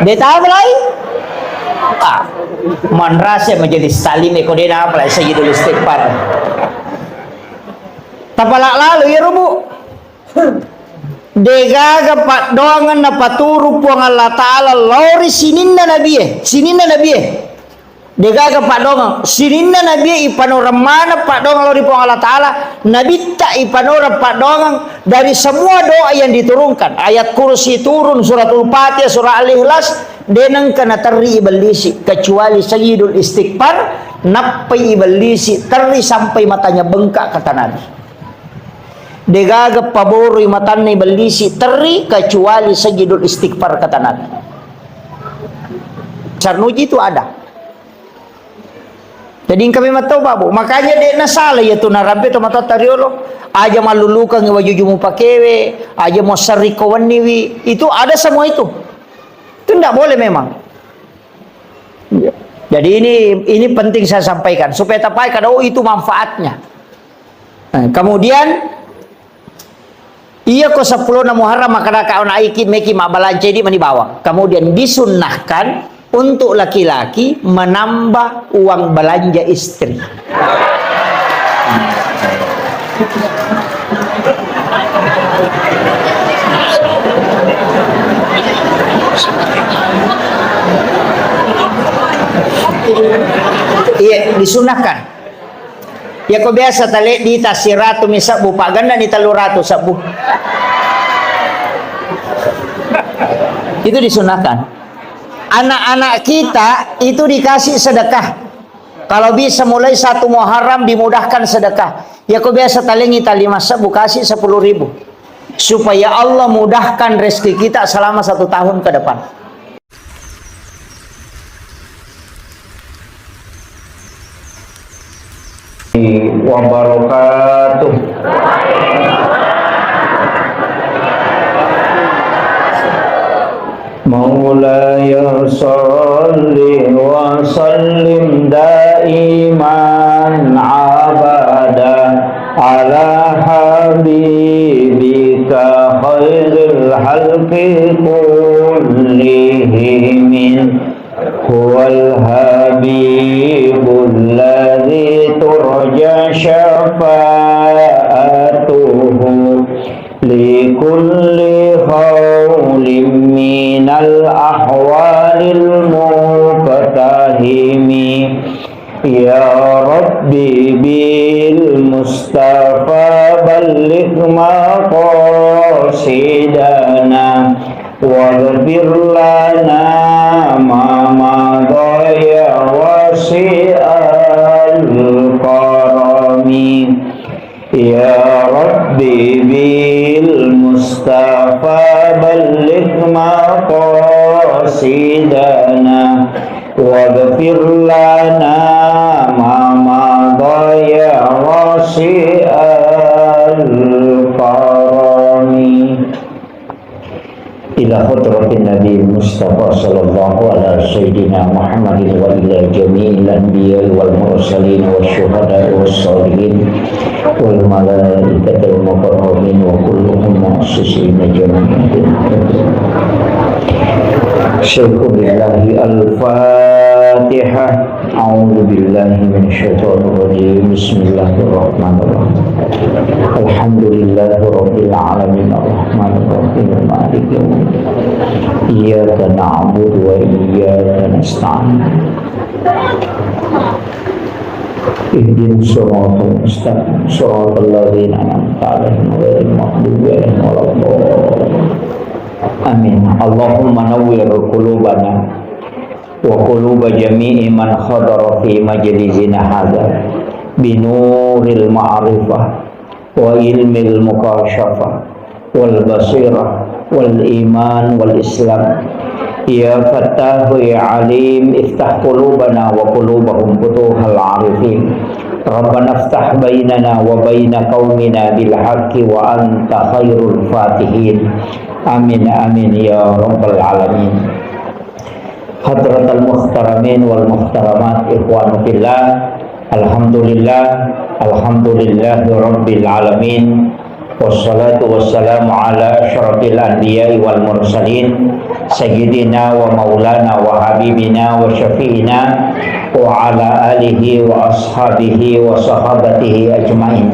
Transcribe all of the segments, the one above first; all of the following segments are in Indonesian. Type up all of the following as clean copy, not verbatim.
Dia tahu lagi. Man rasa menjadi salim ekodena apa lah Sayyidul Istighfar. Tapalak lalu ya rubu. Degaga pat dongan na paturu puang Allah Ta'ala lori sininna nabiye. Sininna nabiye. Degaga pak dong sirinna nabi ipanora mana pak dong lori puang Allah Ta'ala nabi tak ipanora pak dong dari semua doa yang diturunkan ayat kursi turun suratul Fatihah surah Al-Ikhlas denang kena teri ibalisi kecuali Sayyidul Istighfar napai ibalisi teri sampai matanya bengkak kata Nabi. Degaga paboro matanya ibalisi teri kecuali Sayyidul Istighfar kata Nabi. Carnuji itu ada. Jadi kami matau babu, makanya dia nasalah ya tu narampe tu mata tariolo, aja malulukan ngi wajujumu pakewe, aja mau sarikawan niwi, itu ada semua itu tidak boleh memang. Jadi ini penting saya sampaikan supaya tapai kada itu manfaatnya. Nah, kemudian iya ko 10 na Muharram maka kaon aikin meki mabalance di mani bawang. Kemudian disunnahkan untuk laki-laki menambah uang belanja istri. Iya, disunahkan. Ya kok biasa tali di tasiratu misabu paganda di taluratu sabu. Itu disunahkan. Anak-anak kita itu dikasih sedekah. Kalau bisa mulai 1 Muharram dimudahkan sedekah. Ya kok biasa talengi tali masa kasih 10.000 supaya Allah mudahkan rezeki kita selama 1 tahun ke depan. Wabarakatuh. مولاي صل وسلم دائما عبدا على حبيبك خير الخلق كلهم هو الحبيب الذي ترجى شفاعته لكل حول من الأحوال المقتحم يا ربي بالمصطفى بلغ مقاصدنا واغفر لنا ما مضى يا واسع الكرم يا ربي بالمصطفى بلغ مقاصدنا واغفر لنا ما مضى يا واسع الكرم إلى حضرة النبي المصطفى صلى الله على سيدنا محمد وإلى جميع الأنبياء والمرسلين والشهداء والصالحين والملائكة المقربين وكلهم مؤسسين جميعا. شيخ بالله الفاتحة. أعوذ بالله من الشيطان الرجيم. بسم الله الرحمن الرحيم. الحمد لله رب العالمين الرحمن الرحيم مالك يوم الدين. إياك نعبد وإياك نستعين. اهدنا الصراط المستقيم صراط الذين أنعمت عليهم غير المغضوب عليهم ولا الضالين. Amin. Allahumma nawwir qulubana wa quluba jami'i man khadara fi majlisina hadza binuril ma'rifah wa ilmil mukashafah wal basirah wal iman wal islam. Ya Fattahu ya Alim iftah qulubana wa qulubahum futuhal arifin. Rabbana iftah bainana wa baina qaumina bil haqqi wa anta khairul fatihin. Amin amin ya rabbal alamin. Hadratal muhtaramin wal muhtaramat ikhwanu fillah. Alhamdulillah rabbil alamin. wassalatu wassalamu ala asyrafil anbiya'i wal mursalin sayyidina wa maulana wa habibina wa syafi'ina wa ala alihi wa ashabihi wa sahabatihi ajma'in.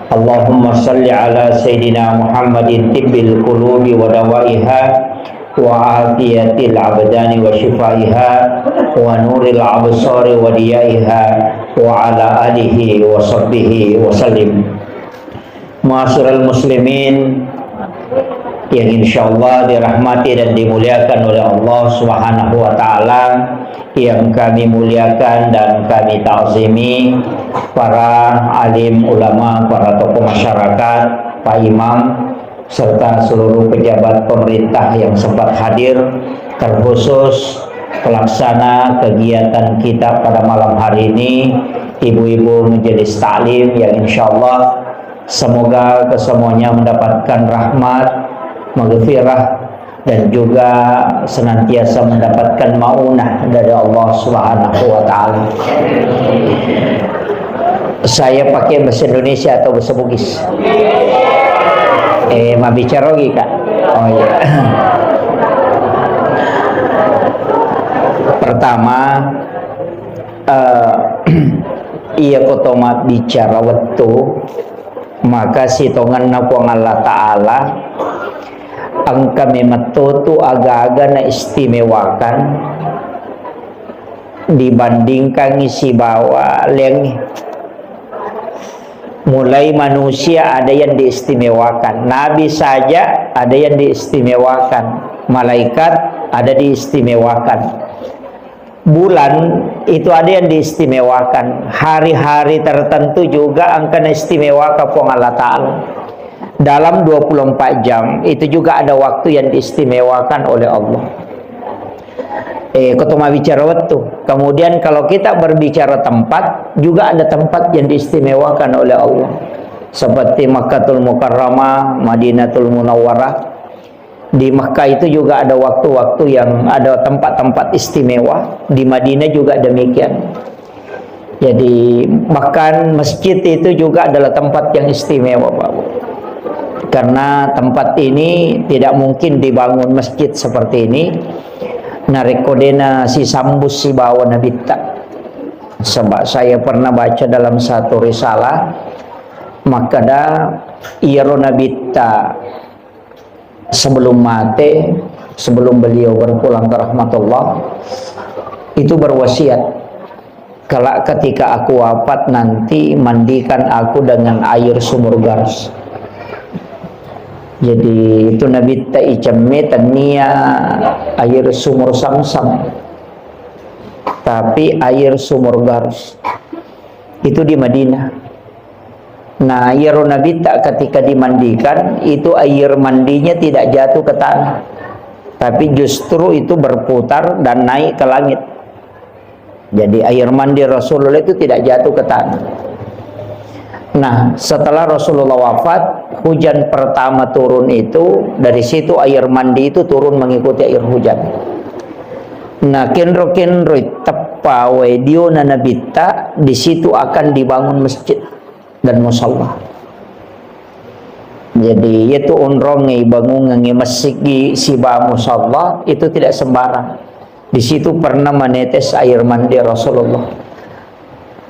Allahumma salli ala sayyidina Muhammadin tibbil qulubi wa dawaiha wa afiyatil abdani wa shifaiha wa nuril absari wa diyaiha wa ala alihi wa sahbihi wa sallim. Ma'asyiral muslimin yang insyaallah dirahmati dan dimuliakan oleh Allah Subhanahu wa taala, yang kami muliakan dan kami ta'zimi para alim ulama, para tokoh masyarakat, Pak Imam serta seluruh pejabat pemerintah yang sempat hadir, terkhusus pelaksana kegiatan kita pada malam hari ini, ibu-ibu majelis taklim yang insyaallah semoga kesemuanya mendapatkan rahmat, maghfirah dan juga senantiasa mendapatkan maunah dari Allah Subhanahu wa taala. Saya pakai bahasa Indonesia atau bahasa Bugis? Ma bicara lagi Kak. Oh iya. Pertama, iya kotoma bicara waktu maka sitongan na po Allah Ta'ala ang kami matuto aga-aga na istimewakan dibandingkan isi bawa leng. Mulai manusia ada yang diistimewakan, nabi saja ada yang diistimewakan, malaikat ada diistimewakan, bulan itu ada yang diistimewakan, hari-hari tertentu juga angka istimewakan pong Allah Ta'ala. Dalam 24 jam itu juga ada waktu yang diistimewakan oleh Allah. Ketoma bicara waktu. Kemudian kalau kita berbicara tempat, juga ada tempat yang diistimewakan oleh Allah. Seperti Makkatul Mukarramah, Madinatul Munawwarah. Di Makkah itu juga ada waktu-waktu yang ada tempat-tempat istimewa. Di Madinah juga demikian. Jadi bahkan masjid itu juga adalah tempat yang istimewa, Bapak. Karena tempat ini tidak mungkin dibangun masjid seperti ini. Narekodena si sambus si bawa nabita. Sebab saya pernah baca dalam satu risalah, maka da iro nabita sebelum mati, sebelum beliau berpulang ke rahmatullah, itu berwasiat, kalau ketika aku wafat nanti mandikan aku dengan air sumur Gars. Jadi itu Nabi Ta'icamme tania air sumur Samsam, tapi air sumur Gars itu di Madinah. Nah, air Nabi tak ketika dimandikan itu air mandinya tidak jatuh ke tanah, tapi justru itu berputar dan naik ke langit. Jadi air mandi Rasulullah itu tidak jatuh ke tanah. Nah, setelah Rasulullah wafat, hujan pertama turun itu, dari situ air mandi itu turun mengikuti air hujan. Nah, kenro tepa wedio na nabita, di situ akan dibangun masjid dan musalla. Jadi itu unrongi bangun ngi masjid si ba musalla itu tidak sembarang. Di situ pernah menetes air mandi Rasulullah.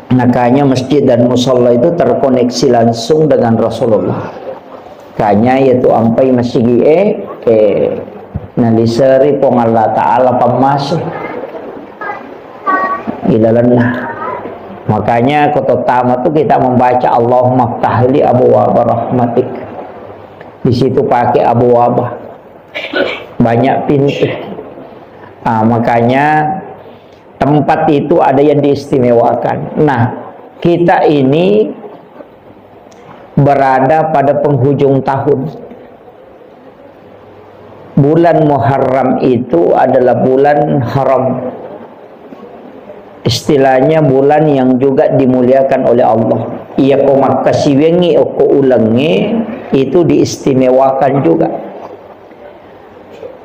Makanya masjid dan musalla itu terkoneksi langsung dengan Rasulullah. Kanya yaitu ampai masjid nalisari pong Allah Ta'ala pamasih ilalanlah. Makanya kototama itu kita membaca Allahumma ftahli abwaaba rahmatik. Di situ pakai abwaaba, banyak pintu. Makanya tempat itu ada yang diistimewakan. Nah, kita ini berada pada penghujung tahun. Bulan Muharram itu adalah bulan haram. Istilahnya bulan yang juga dimuliakan oleh Allah. Ia ko makasiwengi o ko ulangi itu diistimewakan juga.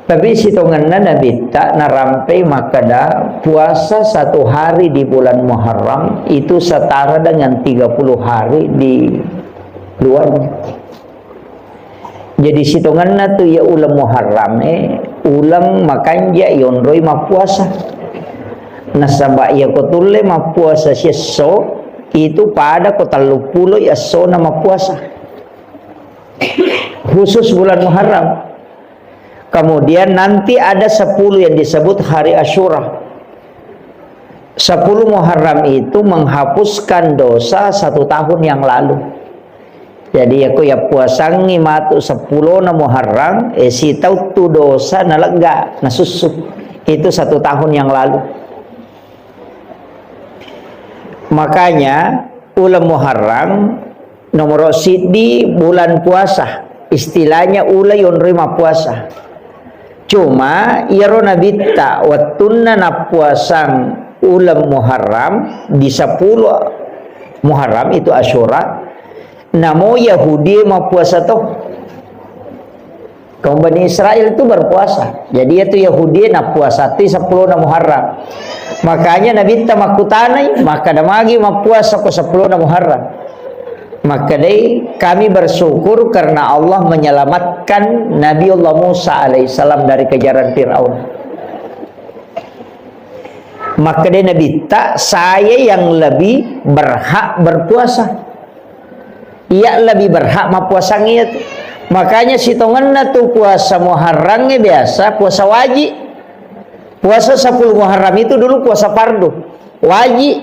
Tapi sitonganna Nabi tak narampai makada puasa satu hari di bulan Muharram itu setara dengan 30 hari di luarnya. Jadi sitonganna tu ya ulam Muharram ulang makanja yonroi mapuasa. Nasaba ya kotulle mapuasa sieso itu pada kota lupulo ya so nama puasa. Khusus bulan Muharram. Kemudian nanti ada 10 yang disebut hari Asyura. 10 Muharram itu menghapuskan dosa 1 tahun yang lalu. Jadi aku ya puasangi matu 10 na Muharram si tahu tu dosa nalega nasusuk itu 1 tahun yang lalu. Makanya ulam Muharram nomor di bulan puasa, istilahnya ula yon rima puasa. Cuma irona bitta wattunna na puasang ulam Muharram di 10 Muharram itu Asyura. Namo Yahudi mau puasa toh. Kaum Bani Israel itu berpuasa. Jadi itu Yahudi na puasa ti 10 na Muharram. Makanya Nabi ta makutanay maka damagi mau puasa ko 10 na Muharram. Maka dai kami bersyukur karena Allah menyelamatkan Nabiullah Musa alaihissalam dari kejaran Firaun. Maka dai Nabi ta saya yang lebih berhak berpuasa. Ia lebih berhak mapuasang itu. Makanya sitonganna tu puasa Muharramnya biasa puasa wajib. Puasa 10 Muharram itu dulu puasa fardu wajib.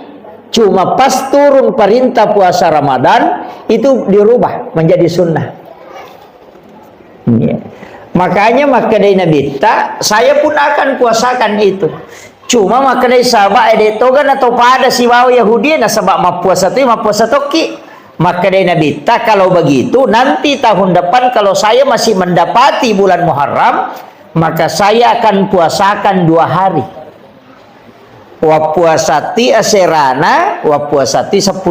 Cuma pas turun perintah puasa Ramadan itu dirubah menjadi sunnah. Makanya dari Nabi tak saya pun akan puasakan itu. Cuma dari sahabat edetogan atau pada si wau Yahudi na sebab mapuasa tu mapuasa toki. Maka dari Nabi tak kalau begitu nanti tahun depan kalau saya masih mendapati bulan Muharram maka saya akan puasakan 2 hari. Wa puasati aserana wa puasati 10.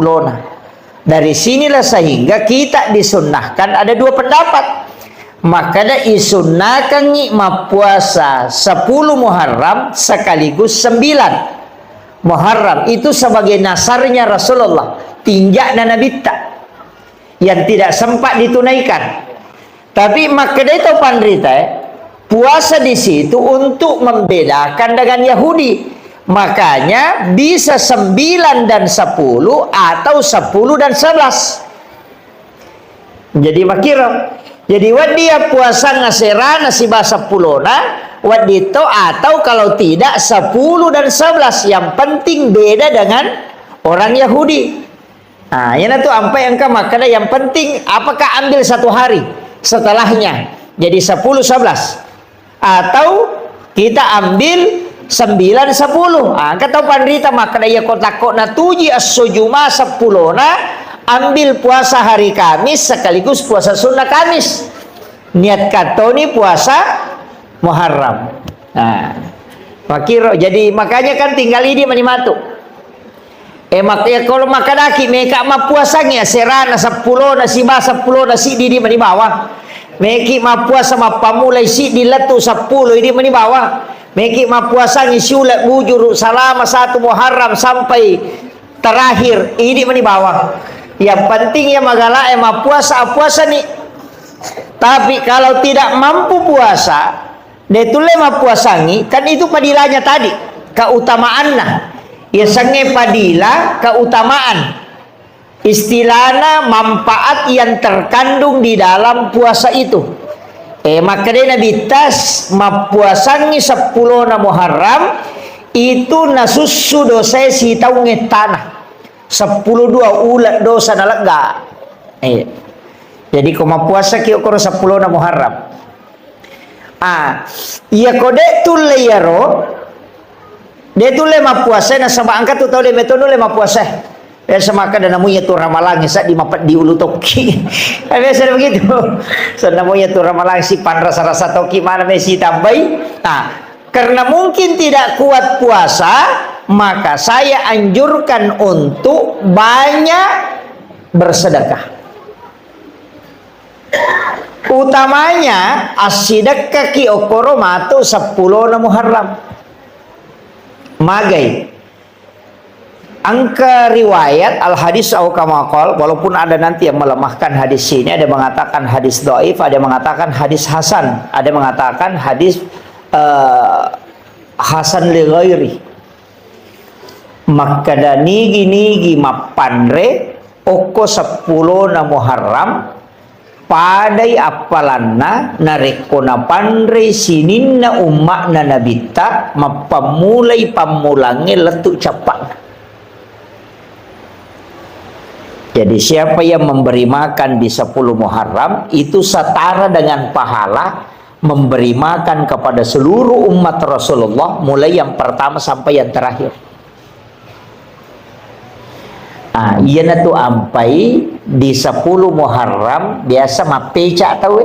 Dari sinilah sehingga kita disunnahkan ada 2 pendapat. Maka ada isunnahkan ngikma puasa 10 Muharram sekaligus 9 Muharram itu sebagai nasarnya Rasulullah. Tinjak dan Nabi tak yang tidak sempat ditunaikan. Tapi makanya itu pandrita puasa di situ untuk membedakan dengan Yahudi. Makanya bisa 9 dan 10 atau 10 dan 11. Jadi makira. Jadi wadia puasa ngasera nasi bahasa pulona wadito atau kalau tidak 10 dan 11 yang penting beda dengan orang Yahudi. Nah, yang itu sampai angka makanya yang penting apakah ambil 1 hari setelahnya jadi 10 11 atau kita ambil 9 10. Ah, kata pandita makanya ya kotak na tuji as-sujuma 10 na ambil puasa hari Kamis sekaligus puasa sunnah Kamis. Niat katoni puasa Muharram. Nah, makiro jadi makanya kan tinggal ini manimatu. Makanya kalau makadaki mereka mah puasanya serana 10 nasi bah 10 nasi di mana bawah. Meki mah puasa mah pamulai si di letu 10 ini mana bawah. Meki mah puasanya siulat bujur selama 1 Muharram sampai terakhir ini mana bawah. Yang penting ya magala mah puasa nih. Tapi kalau tidak mampu puasa, detule mah puasangi kan itu padilanya tadi keutamaannya. Ya sange padila keutamaan istilahnya manfaat yang terkandung di dalam puasa itu. Makanya Nabi tas mapuasangi 10 na Muharram itu nasussu dosa si taunge tanah 10 2 ulat dosa nalega. Jadi kau mapuasa kio koro 10 na Muharram. Iya kode tulle yaro dia tu lema puasa na sama angkat tu tahu dia metodo lema puasa. Sama kada namunya tu ramalang sa di mapat di ulu toki. Biasa begitu. Sa namunya tu ramalang si pan rasa-rasa toki mana mesi tambai. Karena mungkin tidak kuat puasa, maka saya anjurkan untuk banyak bersedekah. Utamanya as-sidaqah ki okoro matu 10 na Muharram. Magai Angka riwayat al hadis au kama qol, walaupun ada nanti yang melemahkan hadis ini, ada mengatakan hadis dhaif, ada mengatakan hadis hasan, ada mengatakan hadis hasan li ghairi. Maka nigi mapanre oko 10 na Muharram padai apalanna narekona panre sininna ummakna nabita mapamulai pamulangi letuk capak. Jadi siapa yang memberi makan di 10 Muharram itu setara dengan pahala memberi makan kepada seluruh umat Rasulullah mulai yang pertama sampai yang terakhir. Nah, iya na tu ampai di 10 Muharram biasa mapeca tahu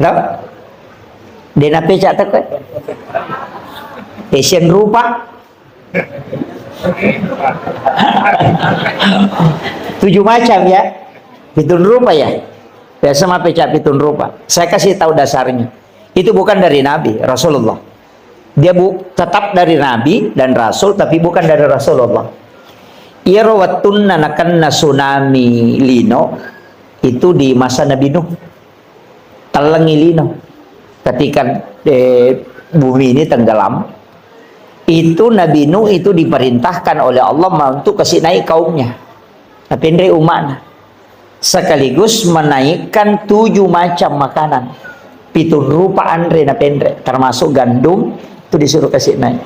no? Dia na peca tahu Asian rupa 7 macam ya, pitun rupa ya, biasa mapeca pitun rupa. Saya kasih tahu dasarnya, itu bukan dari Nabi Rasulullah, dia tetap dari Nabi dan Rasul, tapi bukan dari Rasulullah. Irawatun nanakan tsunami lino itu di masa Nabi Nuh, telengi lino ketika bumi ini tenggelam. Itu Nabi Nuh itu diperintahkan oleh Allah untuk kasih naik kaumnya, napendre umatnya, sekaligus menaikkan 7 macam makanan, pitun rupa andre napendre, termasuk gandum itu disuruh kasih naik.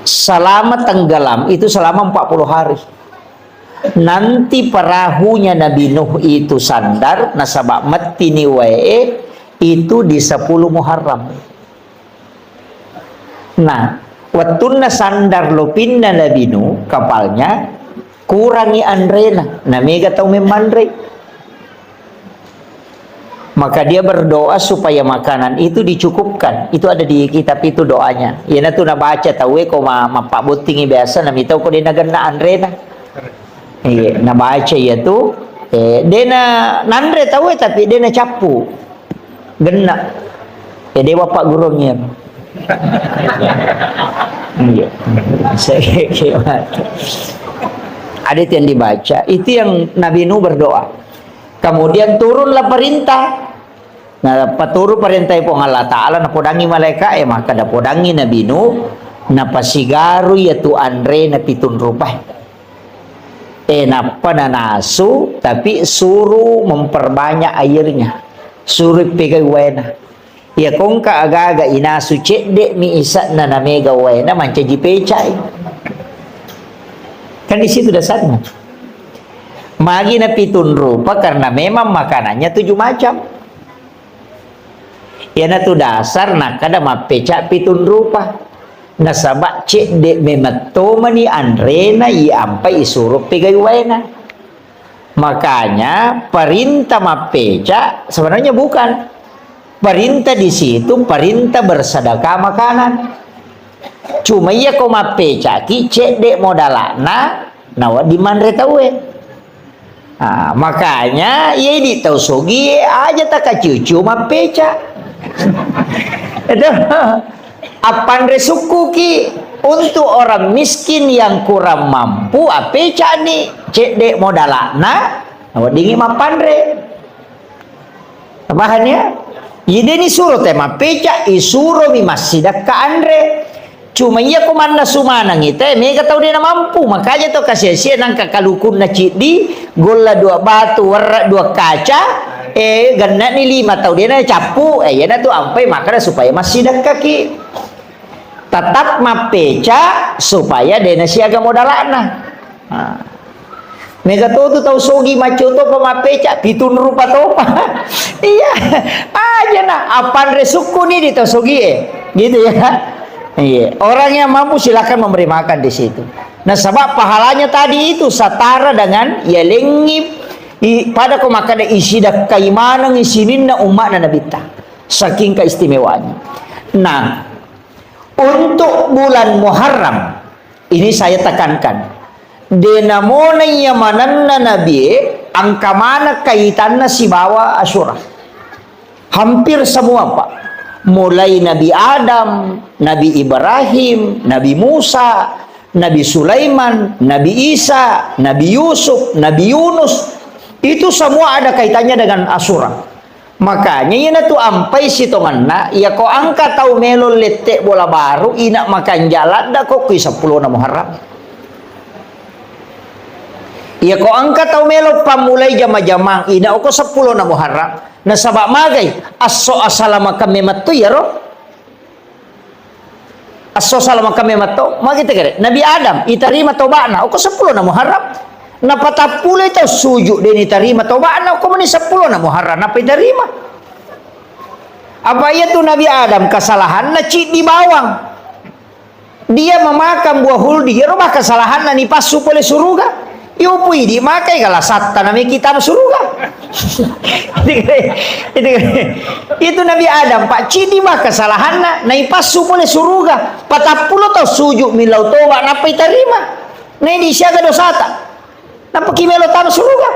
Selama tenggelam itu selama 40 hari. Nanti perahunya Nabi Nuh itu sandar nasabak mati ni wae itu di 10 Muharram. Nah, watunna sandar lopinna Nabi Nuh kapalnya kurangi andrena namega tau memandre, maka dia berdoa supaya makanan itu dicukupkan. Itu ada di kitab itu doanya. Ya na tu na baca tahu ko mapak butingi biasa na mitau ko dia gana andrena. Iya, na baca ya tu dia na nandre tahu tapi dia na capu gena. Ya dia bapak gurunya. Iya. Ada yang dibaca, itu yang Nabi Nuh berdoa. Kemudian turunlah perintah. Nah, paturu perintah pun Allah Ta'ala na podangi malaikat maka da podangi Nabi Nuh na pasigaru yaitu andre na pitun rupah. Napa na nasu tapi suruh memperbanyak airnya. Suruh pegai wena. Ya kung ka aga-aga inasu cedek mi isa na namega wena mancaji pecai. Kan di situ dasarnya. Magi na pitun rupa karena memang makanannya 7 macam. Ya na tu dasar na kada mapeca pitun rupa. Nasabak cedek mematoma ni andrena i ampai isuruh pegai wena. Makanya perintah mapeca sebenarnya bukan. Perintah di situ perintah bersedekah makanan. Cuma iya ko mapeca ki cedek modalana nawa di mandre tawe. Nah, makanya iya di tau sogi aja tak cucu mapeca. Apan resuku ki untuk orang miskin yang kurang mampu apeca ni cedek modalana nawa dingi mapandre. Bahannya ide ni suruh tema peca isuro mi masjid ka andre. Cuma iya ko manna sumana ngite mega tau dia na mampu, makanya to kasih nang kakalukun na cidi golla 2 batu warra 2 kaca ganna ni 5 tau dia na capu ya na tu ampai makanya supaya masjid kaki tetap mapeca supaya dia na siaga modalana. Mega tu tahu sogi maco to pemapeca pitun rupa to. Iya aja nah apan resuku nih di tahu sogi gitu ya. Iya, orang yang mampu silakan memberi makan di situ. Nah sebab pahalanya tadi itu setara dengan ya lengip pada ko makan isi dak kaimanang isinin na umat na nabita saking keistimewanya. Nah untuk bulan Muharram ini saya tekankan denamona yamananna nabi angka mana kaitannya si bawa Asyura hampir semua Pak, mulai Nabi Adam, Nabi Ibrahim, Nabi Musa, Nabi Sulaiman, Nabi Isa, Nabi Yusuf, Nabi Yunus, itu semua ada kaitannya dengan Asyura. Makanya ina tu ampai sitongan na ya ko angka tau melo letek bola baru ina makan jalan dah ko kui 10 na Muharram. Ya ko angka tau melo pamulai jama-jamang ina ko 10 na Muharram. Na sabak magay asso asalama kami matu ya ro. Asso salama kami matu magita kare Nabi Adam itarima tobana ko 10 na Muharram. Napatapulay tau sujuk din itarima tobana ko mani 10 na Muharram na pitarima. Apa itu Nabi Adam kesalahan na di bawang. Dia memakan buah huldi, ya rumah kesalahan na ni pasu pole suruga. Iupui di makai kala satta nami kita suruga. Itu Nabi Adam pak cidi mah kesalahan na pasu pole suruga. Patapulo tau sujuk milau toba napa itarima. Nai di siaga dosata. Napa kimelo tam suruga.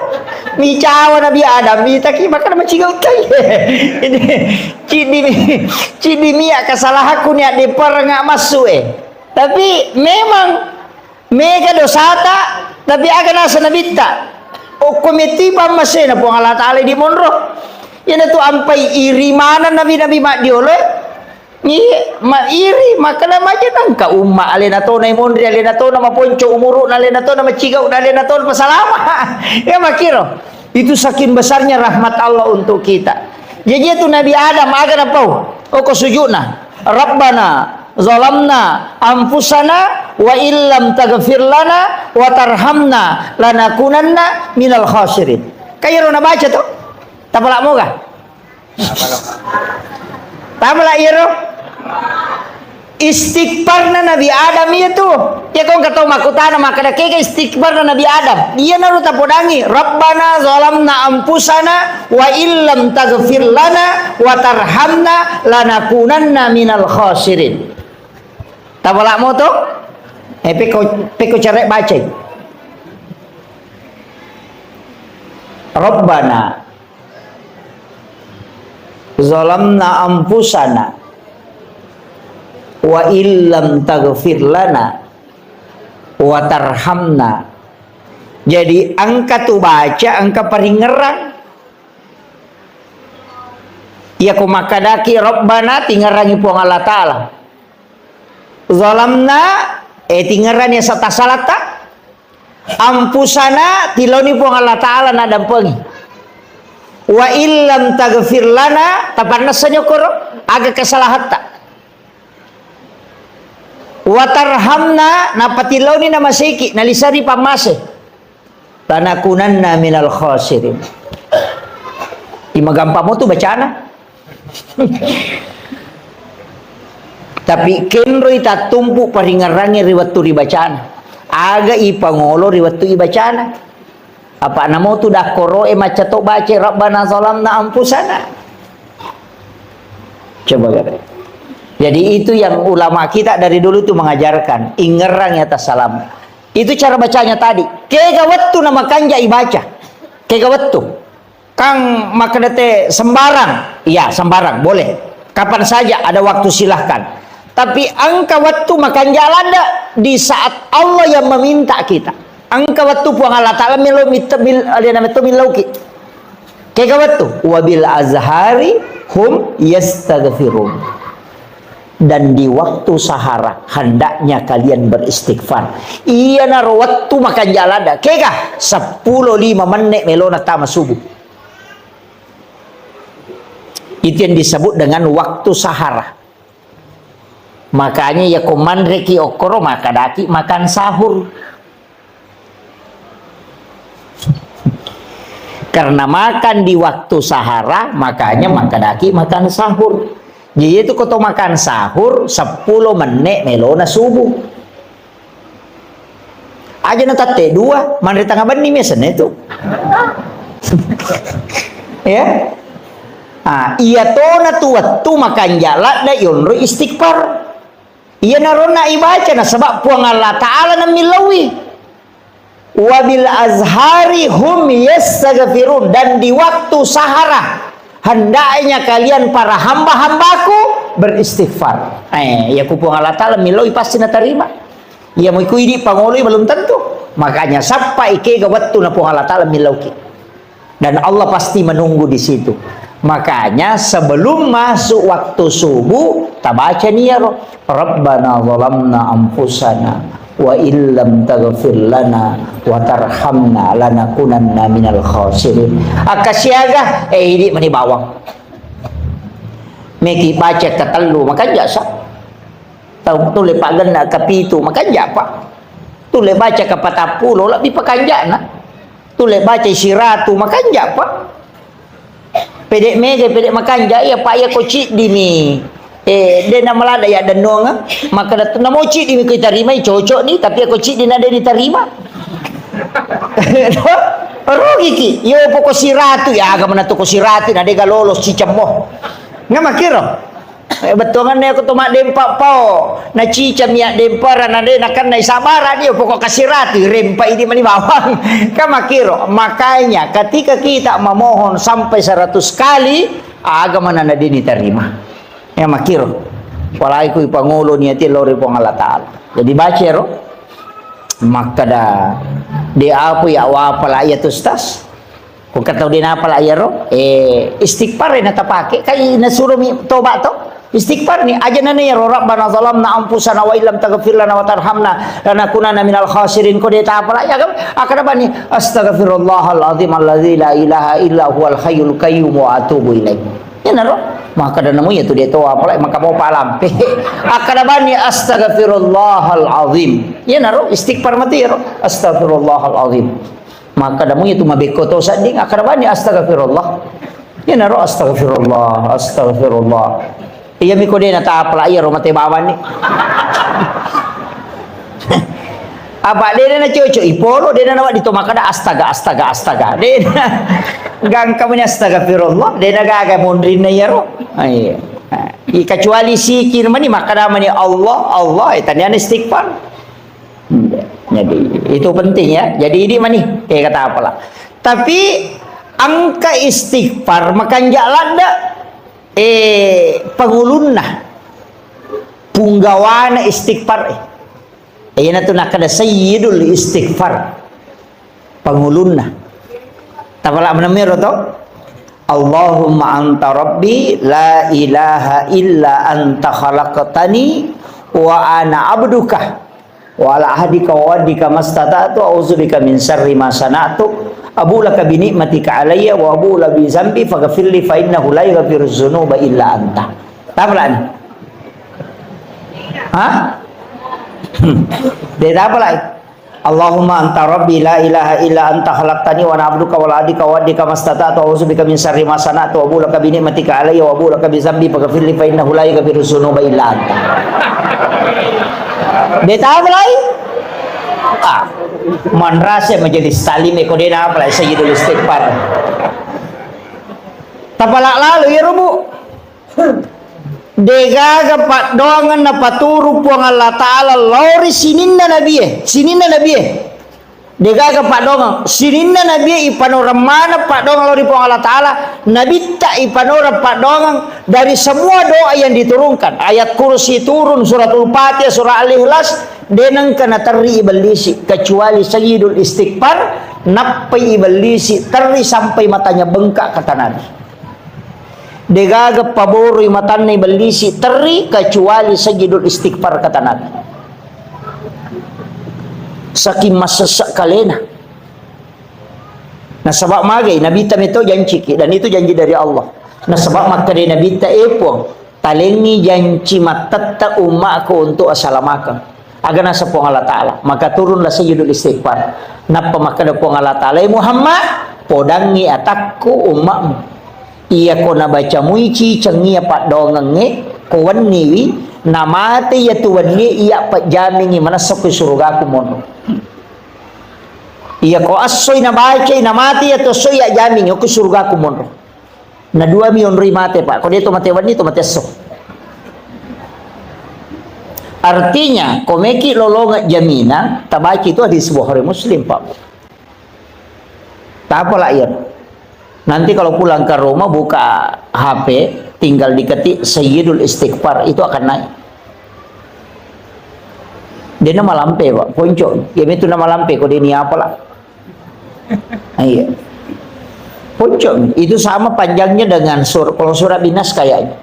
Mi cawa Nabi Adam mi taki makan macigau kai. Ini cidi mia kesalahanku ni ade perengak masuk Tapi memang mega dosata tapi aga nasa nabita. O komiti pa masena po Allah Taala di monro. Yan tu ampai iri mana nabi-nabi mak diole. Ni ma iri makana maja nang ka umma alena to na mondri alena to na maponco umuru na alena to na macigau na alena to pasalama. Ya makiro. Itu saking besarnya rahmat Allah untuk kita. Jadi itu Nabi Adam aga na pau. O ko sujudna. Rabbana zalamna anfusana wa illam taghfir lana wa tarhamna lanakunanna minal khasirin. Kayo na baca to? Tapala mo ka? Tapala iro? Istighfar na Nabi Adam itu. Ya kau kata makutana maka kaya istighfar na Nabi Adam. Dia naru tapodangi. Rabbana zalamna anfusana wa illam taghfir lana wa tarhamna lanakunanna minal khasirin. Tapala mo to? Peko cerek baca. Rabbana zalamna anfusana wa illam taghfir lana wa tarhamna. Jadi angka tu baca angka paling ngerang. Ya kumakadaki Rabbana tingarangi puang Allah Ta'ala. Zalamna tingaranya sata salata. Ampusana tiloni puang Allah Ta'ala na dampengi. Wa illam taghfir lana tapan nasanya koro aga kesalahan tak. Wa tarhamna napatiloni na masiki nalisari pamase. Lanakunanna minal khasirin. Imagampa mo tu bacana. Tapi kenro ita tumpu paringarangi riwatu ribacana. Aga ipangolo riwatu ibacana. Apa namo tu dah koro maca tok baca Rabbana zalamna anfusana. Coba kata. Jadi itu yang ulama kita dari dulu tu mengajarkan ingerang ya tasalam. Itu cara bacanya tadi. Kega wattu nama kanja ibaca. Kega wattu. Kang makadate sembarang. Iya, sembarang boleh. Kapan saja ada waktu silahkan. Tapi angka waktu makan jalan di saat Allah yang meminta kita. Angka waktu puang Allah Ta'ala milo mitabil alina mitomilauki. Kega waktu wabil azhari hum yastaghfirun. Dan di waktu sahara hendaknya kalian beristighfar. Iya naro waktu makan jalan dah. Kega 10-5 menit melona tama subuh. Itu yang disebut dengan waktu sahara. Makanya ya komandreki okoro maka daki makan sahur. Karena makan di waktu sahara makanya maka daki makan sahur. Jadi itu kau makan sahur 10 menit melona subuh. Aja nata T2 mandri tengah bani mesen itu. Ya. Ah, iya tona tu makan jalan da yonro istighfar. Iya narona ibaca na sebab puang Allah Ta'ala na milawi. Wabil azhari hum yastaghfirun. Dan di waktu sahara hendaknya kalian para hamba-hambaku beristighfar. Ya ku puang Allah Ta'ala milawi pasti na terima. Ya mau ikut ini pangoloi belum tentu. Makanya sampai ke waktu na Allah Ta'ala milauki. Dan Allah pasti menunggu di situ. Makanya sebelum masuk waktu subuh, kita baca nih ya Rabbana zalamna anfusana wa illam taghfir lana wa tarhamna lanakunanna minal khasirin. Akasiaga ini mani bawang. Meki baca ketelu maka jasa. Tahu tu lepak gena kapitu maka japa. Tu le baca ke 40 lah di pekanjana. Tu le baca siratu makan japa. Pedek mege pedek makan ja ya pak ya kocik di mi. Dia nama lada ya denong maka datang nama kocik di mi kita terima cocok ni tapi aku kocik di nada diterima. Rugi ki. Yo pokok siratu ya agak mana tu ko siratu nade ga lolos cicamoh. Ngama kira? Betongan dia kutumak dempak pau na cicam ya dempara na de nakan nai sabara dia pokok kasirati rempa ini mani bawang kan makiro. Makanya ketika kita memohon sampai 100 kali agama nana diterima ya makiro walai ku pangulo niati lori pong Allah Ta'ala. Jadi baca ro maka dah dia apa ya wapala ayat ustaz kung kataw din apa la ro istighfar na tapake kay nasuruh mi toba to. Istighfar ni aja na niya Rabbana zalamna anfusana wa illam taghfir lana wa tarhamna lanakunanna minal khasirin ko deta pala ya kan akada bani astaghfirullahal azim alladzi la ilaha illa huwal hayyul qayyum wa atubu ilaih. Ya naro maka da namo ya tu dia to pala maka mau palam akada bani astaghfirullahal azim. Ya naro istighfar mati ya astaghfirullahal azim. Maka da mo ya tu mabeko to sading akada bani astaghfirullah. Ya naro astaghfirullah astaghfirullah. Iya miko dia nata apa iya rumah tebawan ni. Apa dia na cucu ipolo dia na di tomaka da astaga. Dia gang kamu astagfirullah dia na gaga mondrin na yaro. Iya. Kecuali sikir mani maka nama ni Allah itu ni istighfar. Jadi itu penting ya. Jadi ini mani kata apalah. Tapi angka istighfar makan jalan dak pangulunna punggawana istighfar na tu nakada sayyidul istighfar pangulunna tapala menamiro to Allahumma anta rabbi la ilaha illa anta khalaqtani wa ana abduka wa ala ahdika wa wadika mastata'tu a'udzubika min syarri ma sana'tu abu laka bi ni'matika alayya wa abu la bi zambi faghfirli fa innahu la yaghfiru dzunuba illa anta. Tapalan. Hah? Dia tapalan. Allahumma anta rabbi la ilaha illa anta khalaqtani wa ana abduka wa la adika wa adika mastata'tu a'udzubika min syarri ma sana'tu abu laka bi ni'matika alayya wa abu laka bi zambi faghfirli fa innahu la yaghfiru dzunuba illa anta. Dia tapalan. Manrasa menjadi salim ekodena apa sayyidul istighfar. Tapalak lalu ya rubu. Dega pak dongan na paturu puang Allah Ta'ala lori sininna nabi Dega pak dongan sininna nabi ipanora mana pak dongan lori puang Allah Ta'ala nabi tak ipanora pak dongan dari semua doa yang diturunkan ayat kursi turun suratul Fatihah surah Al-Ikhlas denang kena teri iblisi kecuali sayyidul istighfar napai iblisi teri sampai matanya bengkak kata Nabi. Degaga paboroi matanya iblisi teri kecuali sayyidul istighfar kata Nabi. Saking masesak kalena. Nah sebab magai Nabi tam itu janji dan itu janji dari Allah. Nah sebab maka dia Nabi ta epong talengi janji matatta umatku untuk assalamakan. Agar nasa po Allah Ta'ala maka turunlah sayyidul istighfar napa maka da po Allah Ta'ala Muhammad podangi atakku umakmu iya ko nabaca muici cengia pak dongange ko wanniwi namate ya tuwanni iya pak jamingi manasok ke surga ku mono iya ko asoy nabaca namate ya to soy ya jamingi ku surga ku mono na 2 milyon rimate pak ko dito mate wanni to mate sok. Artinya, komeki lolongat jaminan, tabaki itu di sebuah hari Muslim, Pak. Tak apalah ya. Nanti kalau pulang ke rumah buka HP, tinggal diketik Sayyidul Istighfar itu akan naik. Dia nama lampe pak, poncok. Ya itu nama lampe, kok dia ni apalah. Iya. Poncok. Itu sama panjangnya dengan kalau surah Binas kayaknya.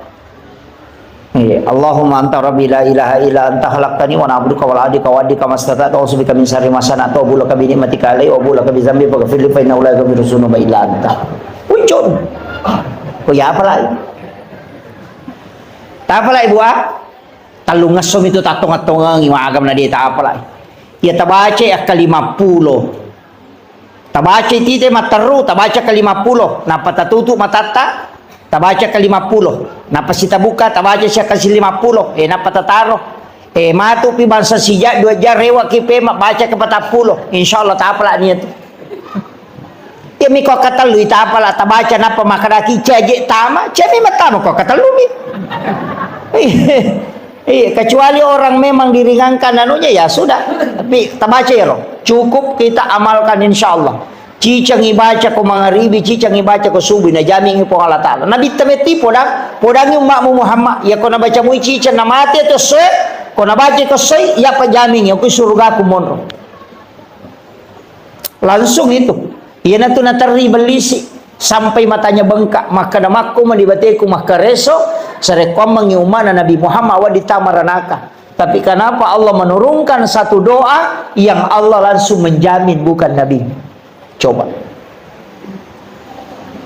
Iya. Allahumma anta rabbi la ilaha illa anta khalaqtani wa na'buduka wa la adika wa adika mastata'tu wa subika min syarri ma sana'tu wa bulaka bi ni'matika alaihi wa bulaka bi dzambi faghfir li fa innahu la yaghfiru dzunuba illa anta. Poncok. Oh ya apa lagi? Tak apa lagi buat? Talung ngasom itu tatong-atong ng agam na di tak apa lagi. Ya tabaca ya ke-50. Tabaca tite mataru, tabaca ke-50. Napa tatutu matata? Tabaca ke-50. Napa sita buka, tabaca siya ke-50. Napa tataro? Matu pi bangsa sija 2 jar rewa kipe baca ke-40. Insyaallah tak apa lagi niya. Ya mi ko katalu ita apa lah tabaca napa makadaki caje tama, cemi matama ko katalu mi. Iya, kecuali orang memang diringankan anunya ya sudah. Tapi tabaca ya roh. Cukup kita amalkan insyaallah. Cicang ibaca ko mangaribi, cicang ibaca ko subuh na jami po Allah Taala. Nabi tameti podang yung makmu Muhammad ya ko nabaca mo cicang na mati to se ko nabaca ko se ya pa jami ko surga ko monro. Langsung itu. Iya na to natari belisi sampai matanya bengkak maka namakku manibateku maka reso sarekom mengiumana Nabi Muhammad wa ditamaranaka. Tapi kenapa Allah menurunkan satu doa yang Allah langsung menjamin bukan Nabi? Coba.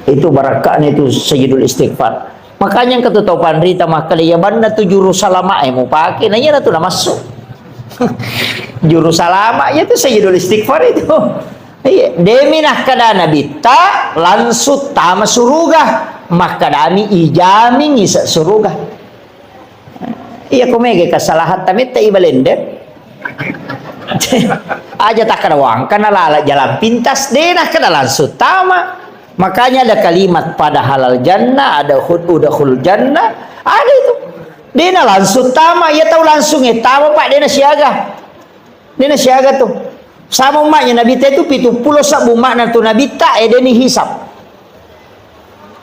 Itu barakahnya itu sayyidul istighfar. Makanya yang ketutupan rita makaliyaban na tu juru salama mau pakai nanya na tu na masuk. Juru salama ya tu sayyidul istighfar itu. Iya, demi nak kada nabi ta langsung tama suruga maka dami ijami ngisa suruga. Iya kumege kesalahan tamit ta ibalende. Aja tak kada wang kana lala jalan pintas denah kada langsung tama. Makanya ada kalimat pada halal jannah, ada udkhul jannah, ada itu. Dena langsung tama, ya tahu langsung tama Pak dena siaga. Dena siaga tuh. Sama umatnya Nabi itu 70 sabu makna tu Nabi tak deni hisap.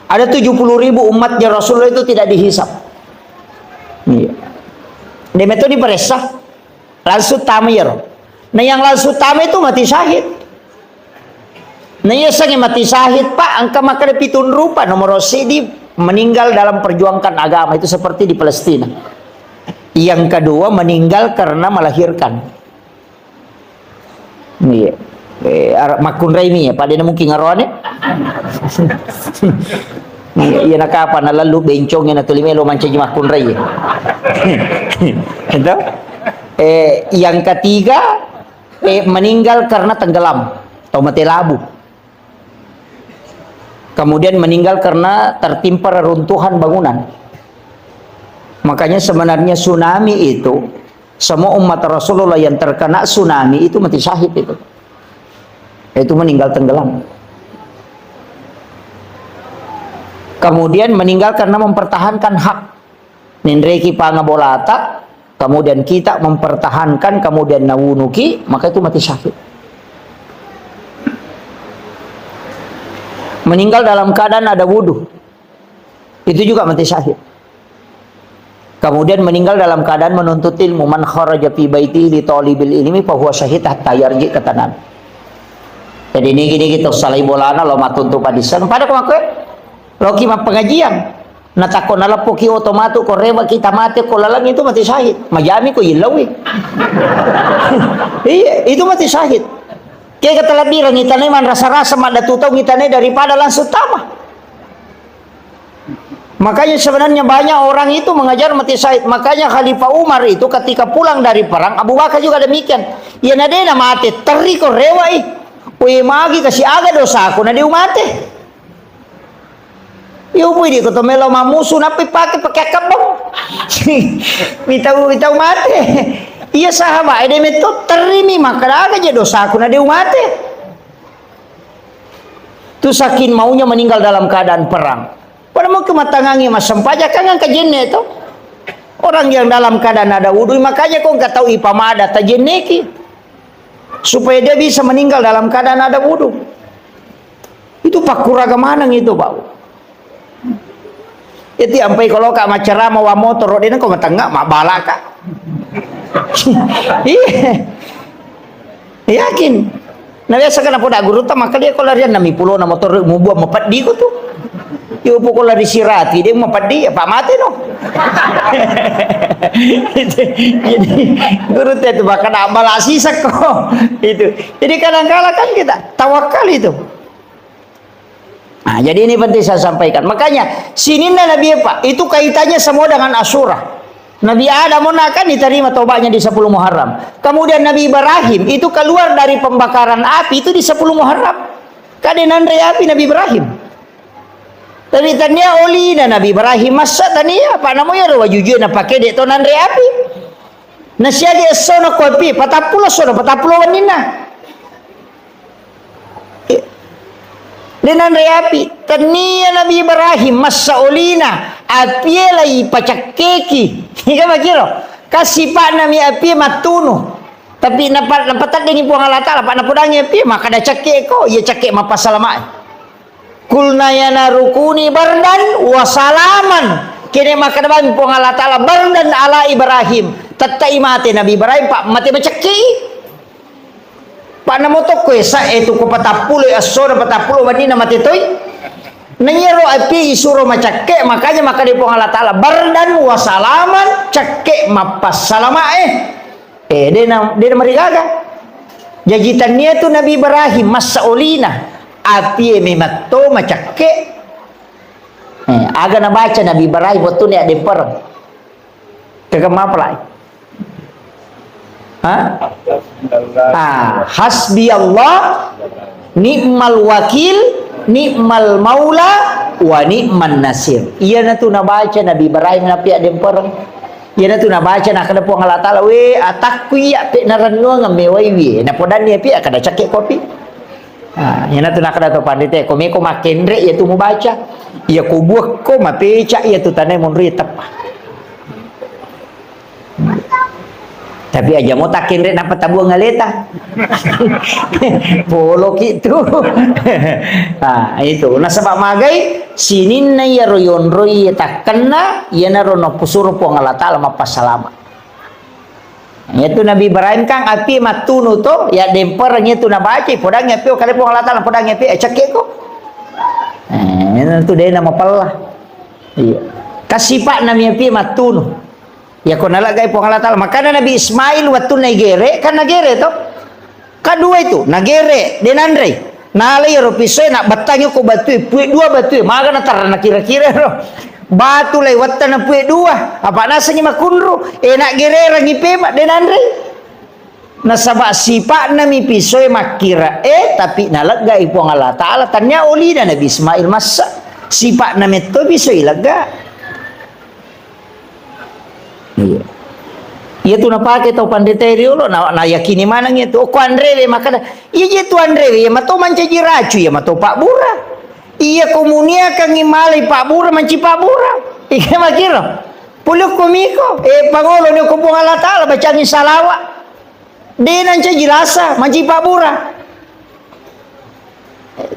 Ada 70.000 umatnya Rasulullah itu tidak dihisap. Iya. Demi itu diperesah langsung tamir. Nah yang langsung tamir itu mati syahid. Nah ya sange mati syahid Pak angka maka pitun rupa nomor sidi meninggal dalam perjuangkan agama itu seperti di Palestina. Yang kedua meninggal karena melahirkan. Iya. Makun Raimi ya, pada mungkin ngaroan ya. Iya nak apa na lalu bencongnya na tulimelo manca Makun Rai. Itu. Yang ketiga meninggal karena tenggelam atau mati labu. Kemudian meninggal karena tertimpa reruntuhan bangunan. Makanya sebenarnya tsunami itu semua umat Rasulullah yang terkena tsunami itu mati syahid itu. Itu meninggal tenggelam. Kemudian meninggal karena mempertahankan hak. Nindreki pangabolata, kemudian kita mempertahankan, kemudian nawunuki, maka itu mati syahid. Meninggal dalam keadaan ada wudu, itu juga mati syahid. Kemudian meninggal dalam keadaan menuntut ilmu. Man kharaja fi baiti li talibil ilmi fa huwa syahid hatta yarji kata Nabi. Jadi ini gini gitu salai bolana lo matuntu padisan pada kemakai lo kima pengajian natako nalapo ki otomatu ko rewa kita mati ko lalang itu mati syahid. Majami ko ilawi. Iya, itu mati syahid. Kaya kata labirang ngitane man rasa-rasa madatutaw ngitane daripada langsung tama. Makanya sebenarnya banyak orang itu mengajar mati syahid. Makanya Khalifah Umar itu ketika pulang dari perang, Abu Bakar juga demikian. Ya nadena mati, teri ko rewai. Uy magi kasi aga dosa ako na di umate. Yo pwede ko to melo mamuso na pakai kabong. Bitaw mate. Iya sahabat, ede meto teri mi makaraga je dosa ako na di umate. Tu saking maunya meninggal dalam keadaan perang. Pada mau kematangangi mas sempaja kangen kejenne itu orang yang dalam keadaan ada wudhu makanya kau nggak tahu ipamada tajenneki supaya dia bisa meninggal dalam keadaan ada wudhu itu pakuraga manang itu bau itu sampai kalau kak macerama wa motor dia kau nggak mak balaka Iya. Yakin. Nah biasa kan apa guru tak maka dia kalau larian nami pulau na motor mau buat mapat di ko tu. Iyo po ko lari sirati dia mapat di apa mati no. Jadi guru itu bahkan amal asisak ko itu. Jadi kadang-kala kan kita tawakal itu. Nah, jadi ini penting saya sampaikan. Makanya sini Nabi Pak itu kaitannya semua dengan Asyura. Nabi Adam kan diterima tobatnya di 10 Muharram. Kemudian Nabi Ibrahim itu keluar dari pembakaran api itu di 10 Muharram. Kadenan api Nabi Ibrahim. Tadi tanya oli dan Nabi Ibrahim masa tania apa namanya ro wajujue na pakai dek tonan api. Nasia dia sono kopi patapulo wanina. Dengan api tania Nabi Ibrahim masa olina api lagi pacak keki hingga makiro kasih pak nami api matunu tapi napat dengan puang Allah Ta'ala pak napudangi api maka ada cakek ko ia cakek mapasalamai kulna yana rukuni bardan wasalaman kini maka dapat puang Allah Ta'ala bardan ala Ibrahim tatai mati Nabi Ibrahim pak mati macakki pak namotok ko sa itu ko patapulo asora patapulo wanina mati toy Nanyero api isuro macake makanya maka di Allah Ta'ala bardan wasalaman cake mapas salama dia marigaga jajitannya tu Nabi Ibrahim masa olina api memato macake aga na baca Nabi Ibrahim waktu ni ada perang kagam apa lah hasbi Allah ni'mal wakil ni'mal maula wa ni'man nasir. Iya na tu nabaca Nabi Ibrahim na pia demper. Iya na tu nabaca na kada po Allah Taala we atakwi pe naranno ngamewai wi. Na podan ni pia kada cakek kopi. Iya na tu na kada to pandite ko me ko makendre ya tu mo baca. Iya ko buak ko mapeca ya tu tanay mon ritap. Tapi aja mau takin rek dapat tabuang ngaleta. Polo gitu. Nah, itu. Nah sebab magai sinin na ya royon roy takena ya na rono pusuro po Allah Ta'ala mapasalama. Itu Nabi Ibrahim kang api matunu to ya demper itu na baca podang api kali po Allah Ta'ala podang api cake ko. Itu dia nama pala. Iya. Kasih pak namanya api matunu. Ya kau nalagay po Allah Ta'ala. Maka na Nabi Ismail waktu nagere, kan nagere to. Kadua itu, nagere, denandre. Nalay ropisoy, nak batangyo ko batuy, puwe dua batuy. Maga na tara na kira-kira ro. Batu lay watta na puwe dua. Apa nasa niya makunro? Nak gere rangi pema, denandre. Nasaba sipa na mi pisoy makira. Tapi nalagay po Allah Ta'ala. Tanya uli na Nabi Ismail masa. Sipa na meto pisoy laga. Iya. Iya tu napake tau pandeteri lo na yakini mana gitu. Ko Andre maka iya tu Andre ya mato mancaji racu ya mato Pak Bura. Iya komunia kang imalay Pak Bura manci Pak Bura. Iya makiro. Puluk komiko pangolo ni ko pong Allah Ta'ala bacaan salawa. Di nanca jilasa manci Pak Bura.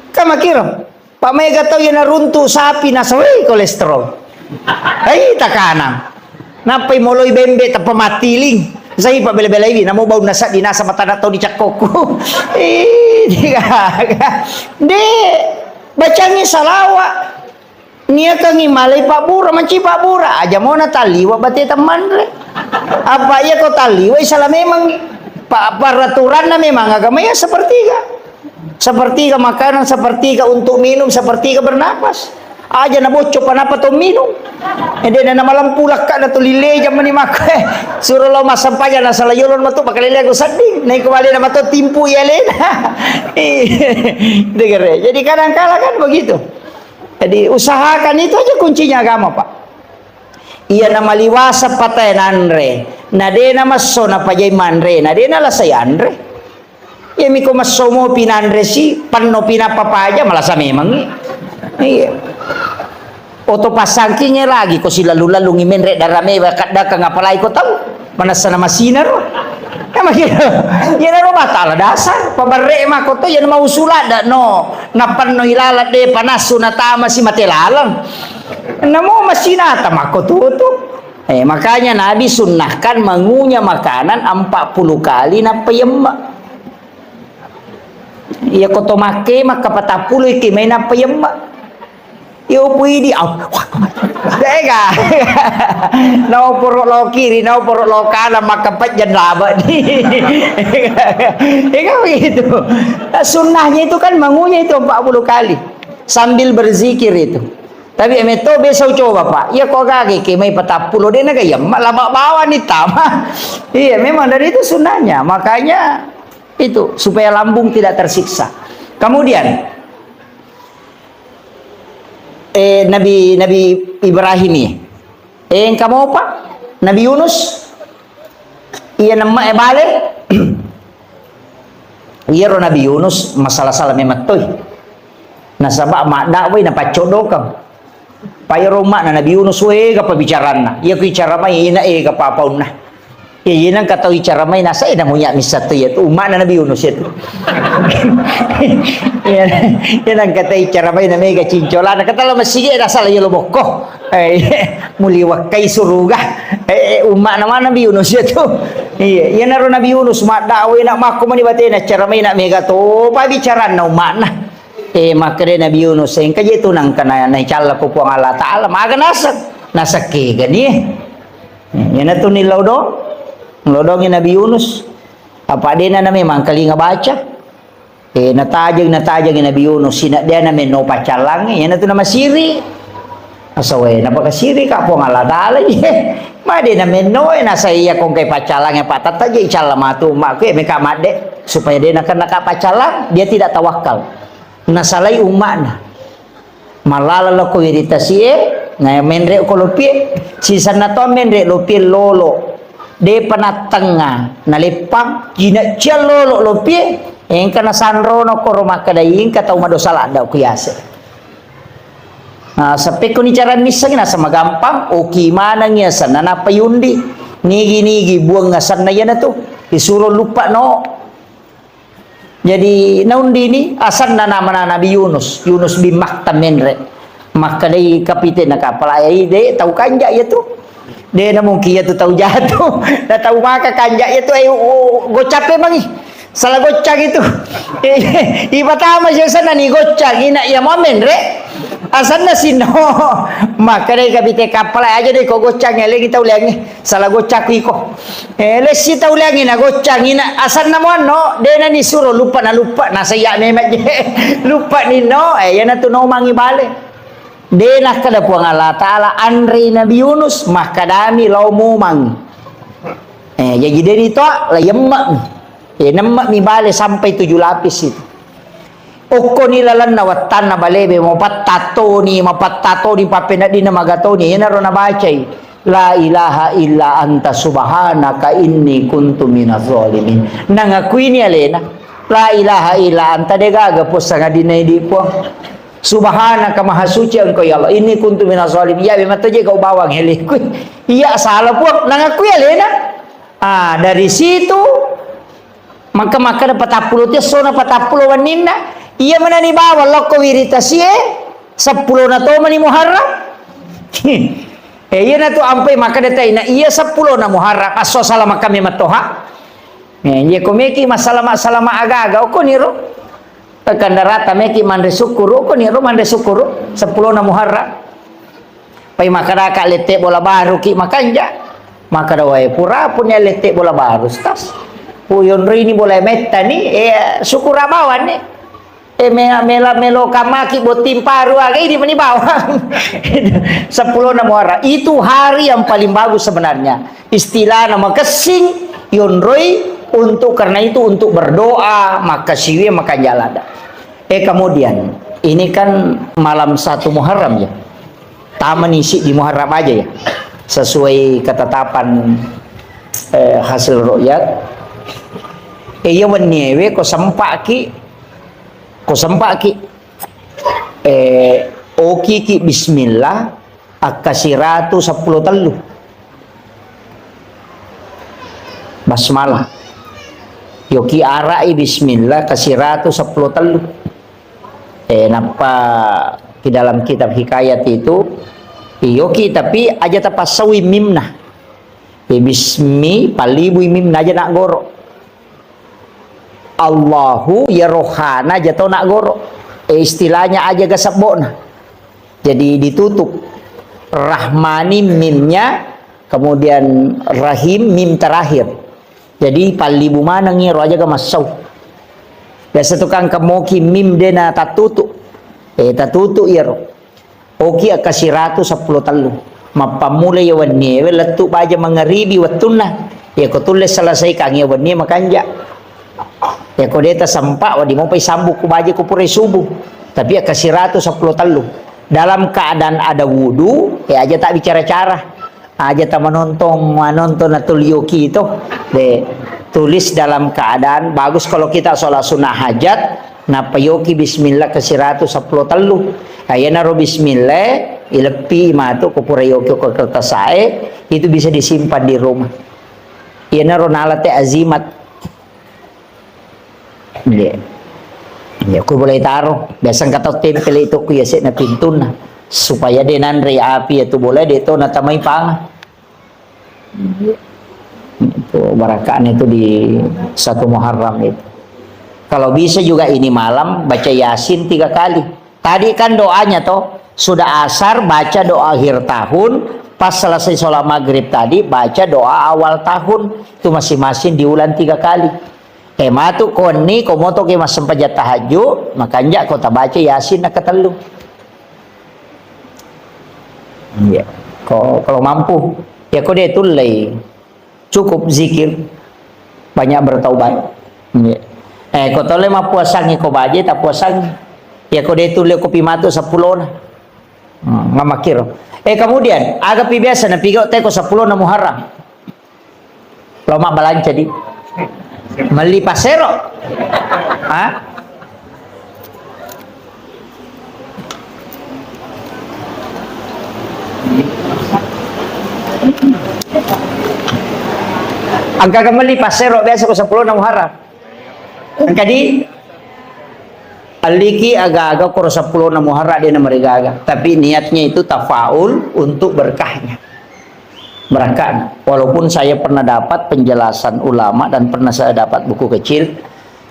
Kamakiro. Pak Mega tau ya naruntu sapi nasawi kolesterol. Ay takanang. Napay moloy bembe ta pamatiling. Say pa bela-bela ini namo bau nasa dinasa mata na to di cakoko. De bacangnya salawa. Nia kang imalay Pak Bura manci Pak Bura aja mo na taliwa bati teman re. Apa ya ko taliwa salah memang peraturan na memang agama ya sepertiga. Sepertiga makanan, sepertiga untuk minum, sepertiga bernapas. Aja na bocok panapa to minum. Ede na malam pulak ka na to lile jam ni makai. Suruh lo masampaya na salayolon matu pakalile ko sading. Nai kembali na mato timpu ya lena. Dengar. Jadi kadang-kala kan begitu. Jadi usahakan itu aja kuncinya agama, Pak. Iya nama liwasa patay nanre. Nade nama sona pajay manre. Nade na lasay andre. Ya miko masomo pinanre si panno pinapapaja malasa memang. Iya. Oto pasangkinya lagi ko sila lalu ngimen rek darame kada ka ngapalay ko tahu mana sana masinar emang gitu ya na batala dasar pabarre mah ko to yan mausulada no napanno ilalat de panasu na tama si matelalang namo masinata mako tuto Makanya Nabi sunnahkan mengunyah makanan 40 kali na payemma. Ia koto make maka 40 iki may na payemma. Iyo pwede. Teka. Nau puruk lo kiri, nau puruk lo kanan maka patjan laba ni. Ika begitu. Sunnahnya itu kan mengunyah itu 40 kali sambil berzikir itu. Tapi emeto besok coba Pak. Ya kok kaki ke may 40 dia na kaya malabak bawa ni tama. Iya memang dari itu sunnahnya. Makanya itu supaya lambung tidak tersiksa. Kemudian Nabi Ibrahim ni. Yang kamu apa? Nabi Yunus. Iya nama balik. Iya ro Nabi Yunus masalah salah memang toy. Nasabak mak dakwai na pacodokam. Paya rumah na Nabi Yunus we ka pabicaran na. Iya ko icara may ina ka papaw na. Iya nang kataw icara may nasa ina mo nya misato ya umma na Nabi Yunus itu. Iya nang kataw icara may na may ka cincola na katalo masige na sala yo loboko. Muliwak kay suruga. Umma naman Nabi Yunus itu. Iya na ro Nabi Yunus mak dawe na mako man ibate na cara may na mega to pabicaran na umma na. Maka dia Nabi Yunus yang kaje itu nang kana na chala ko po Allah Taala maga nasak ke gani yan to ni lodo ni Nabi Yunus apa dia na memang kali nga baca natajag ni Nabi Yunus sina dia na no pacalang yan to na masiri asawe napakasiri ka po Allah Taala ma dia na no nasa iya kung kay pacalang ya patata je chala matu mak ko me kamade supaya dia na pacalang dia tidak tawakal nasalay umat na malalala ko iritasi na menre ko lupi sisan na to menre lupi lolo de panatanga nalipang gina cia lolo lupi en kana sanro no ko rumah kadaing kata umadosala daw kuyase sampai ko ni cara misang na sama gampang o kimana niya sana na payundi nigi buang ngasan na yan na to isuro lupa no. Jadi naundi ni asan na nama na Nabi Yunus bin Maktam menre maka day kapiten na kapal ay de tahu kanja ya tu de na mungkin ya tu tahu jatuh na tahu maka kanja ya tu ay gocape mangi salah gocak itu iba tama siya sana ni gocak ina ya mo menre asan na sino maka day kapiten kapal ay aja de ko gocak ngele kita ulangi salah gocak iko lesi tahu ulangi na gocak ina asan na mo no de na ni suro lupa na saya nemat lupa ni no ya na tu no mangi bale de na kada puang Allah Taala Andre Nabi Yunus maka dami lau mumang ya jadi itu la yemmak nemmak mi bale sampai 7 lapis itu oko nilalan na watan na balebe mo patato ni papena di na magato ni yan na bacay la ilaha illa anta subhanaka inni kuntu minaz zalimin nangakui ni alena la ilaha illa anta de gagapos sa dinay di po subhanaka maha suci engkau ya Allah inni kuntu minaz zalimin ya memang je kau bawang hele iya salah po nangakui alena dari situ maka dapat 40 dia sona 40 wanina iya mana ni bawa loko wiritasi 10 na to mani muharram iya na to ampai maka detai na iya 10 na muharram aso salama kami matoha iya komeki masalah aga-aga ko niro kandarata meki mandre sukuru ko niro mandre sukuru 10 na muharram pai maka ka lete bola baru ki makanja maka dawai pura punya lete bola baru stas puyon rini boleh metta ni syukur abawan ni melo kamaki botim paru agak ini meni bawang 10 na muharram itu hari yang paling bagus sebenarnya istilah nama kesing yonroi untuk karena itu untuk berdoa maka siwe maka jalada kemudian ini kan malam 1 Muharram ya taman isi di Muharram aja ya sesuai ketetapan hasil ru'yat iya wenyewe ko sempak ki oki ki bismillah akasiratu 10 telu basmalah yoki arai bismillah kasiratu 10 telu napa di dalam kitab hikayat itu Yoki tapi aja tapasawi mimna. Bismi palibu mimna aja nak goro. Allahu ya rohana aja tau nak goro. Istilahnya aja gasabona. Jadi ditutup. Rahmani mimnya, kemudian rahim mim terakhir. Jadi palibu mana ngiro aja gamasau. Biasa tukang kemoki mim dena tatutu. Tatutu iro. Oki akasiratu 10 talu. Mapamula ya wanni letu baja mangaribi watuna. Ya ko tulis selesai kang ya wanni makanja. Ya ko deta sampak wadi mau pai sambuk ku baja ku pure subuh. Tapi akasiratu 10 talu. Dalam keadaan ada wudu, ya aja tak bicara cara. Aja tak menonton atul yoki itu. Tulis dalam keadaan bagus kalau kita sholat sunnah hajat. Napa yoki bismillah kasiratu 10 talu. Ayana ro bismillah ilepi matu kupura yoki ko kertas sae itu bisa disimpan di rumah. Ayana ro nalate azimat. Ya ku boleh taruh. Biasa kata tempel itu ku ya na pintuna supaya denan re api itu boleh deto na tamay pang. Itu barakaan itu di 1 Muharram itu. Kalau bisa juga ini malam baca Yasin 3 kali. Tadi kan doanya toh sudah asar baca doa akhir tahun, pas selesai sholat maghrib tadi baca doa awal tahun, itu masing-masing diulang 3 kali. Matu koni komoto ke mas sempat tahajud, makanya kau tak baca Yasin nak ketelu. Ya, kalau mampu ya kau dia tulai cukup zikir banyak bertaubat. Ya. Kau tole mah puasangi kau baje tak puasangi. Ya kau dia tulis kopi matu 10 na. Ngamakir. Kemudian agak biasa na pigo teko 10 na Muharram. Loma balanca di. Meli pasero. Hah? Angka kembali pasero biasa ko 10 na Muharram. Angka di aliki agak-agak ko 10 na Muharram dia na marigaga. Tapi niatnya itu tafaul untuk berkahnya. Berkah. Walaupun saya pernah dapat penjelasan ulama dan pernah saya dapat buku kecil,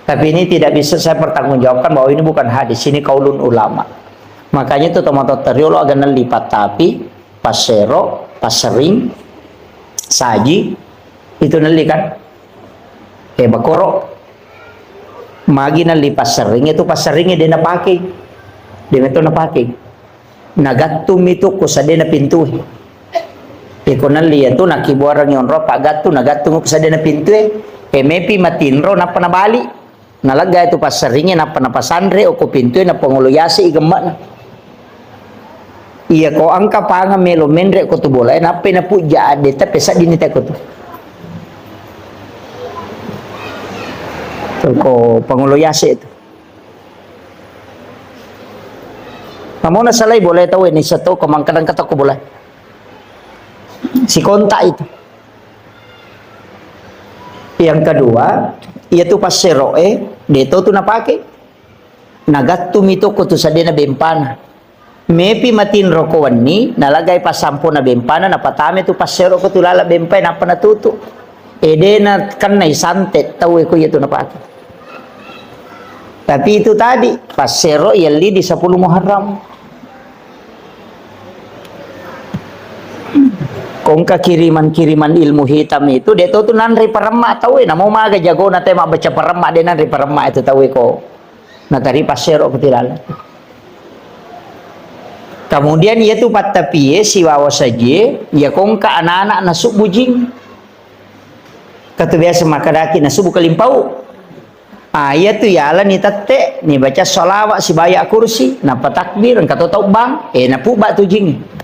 tapi ini tidak bisa saya pertanggungjawabkan bahwa ini bukan hadis, ini kaulun ulama. Makanya itu teman-teman teriolo agak nelipat tapi pasero, pasering, saji itu neli kan? Bakoro magi neli pasering itu paseringnya dia na pakai, dia itu na pakai. Nagatum itu kusade na pintu. Ikonali itu nakibuarang yon ro pagatu nagatung sa na pintu mepi matinro na panabali nalaga itu pasaringnya na panapasandre o ko pintu na panguluyasi igama na iya ko angka panga melo mendre ko to bola na puja ade ta pesa dinita ko to ko panguluyasi itu kamu na salay boleh tahu ini satu kamangkadang kata ko bola si kontak itu. Yang kedua, yaitu pasero deto tu napake. Nagatum itu kutusade na bempana. Mepi matin rokowan ni nalagay pasampo na bempana napatame tu pasero ko tulala bempay na panatuto. Na kanay santet tawe ko yaitu napake. Tapi itu tadi pasero yali di 10 Muharram. Kongka kiriman ilmu hitam itu dia tuh nanri parema tahu na mau maga jago na tema baca parema dia nanri parema itu tahu ko na tari pasero ketilala. Kemudian ia tu patapie si wawa saja ya kongka anak-anak nasuk bujing kata biasa makadaki nasuk kalimpau. Ia tu ya ala ni tate ni baca solawat si bayak kursi na patakbir kata tau bang na puba tu jing.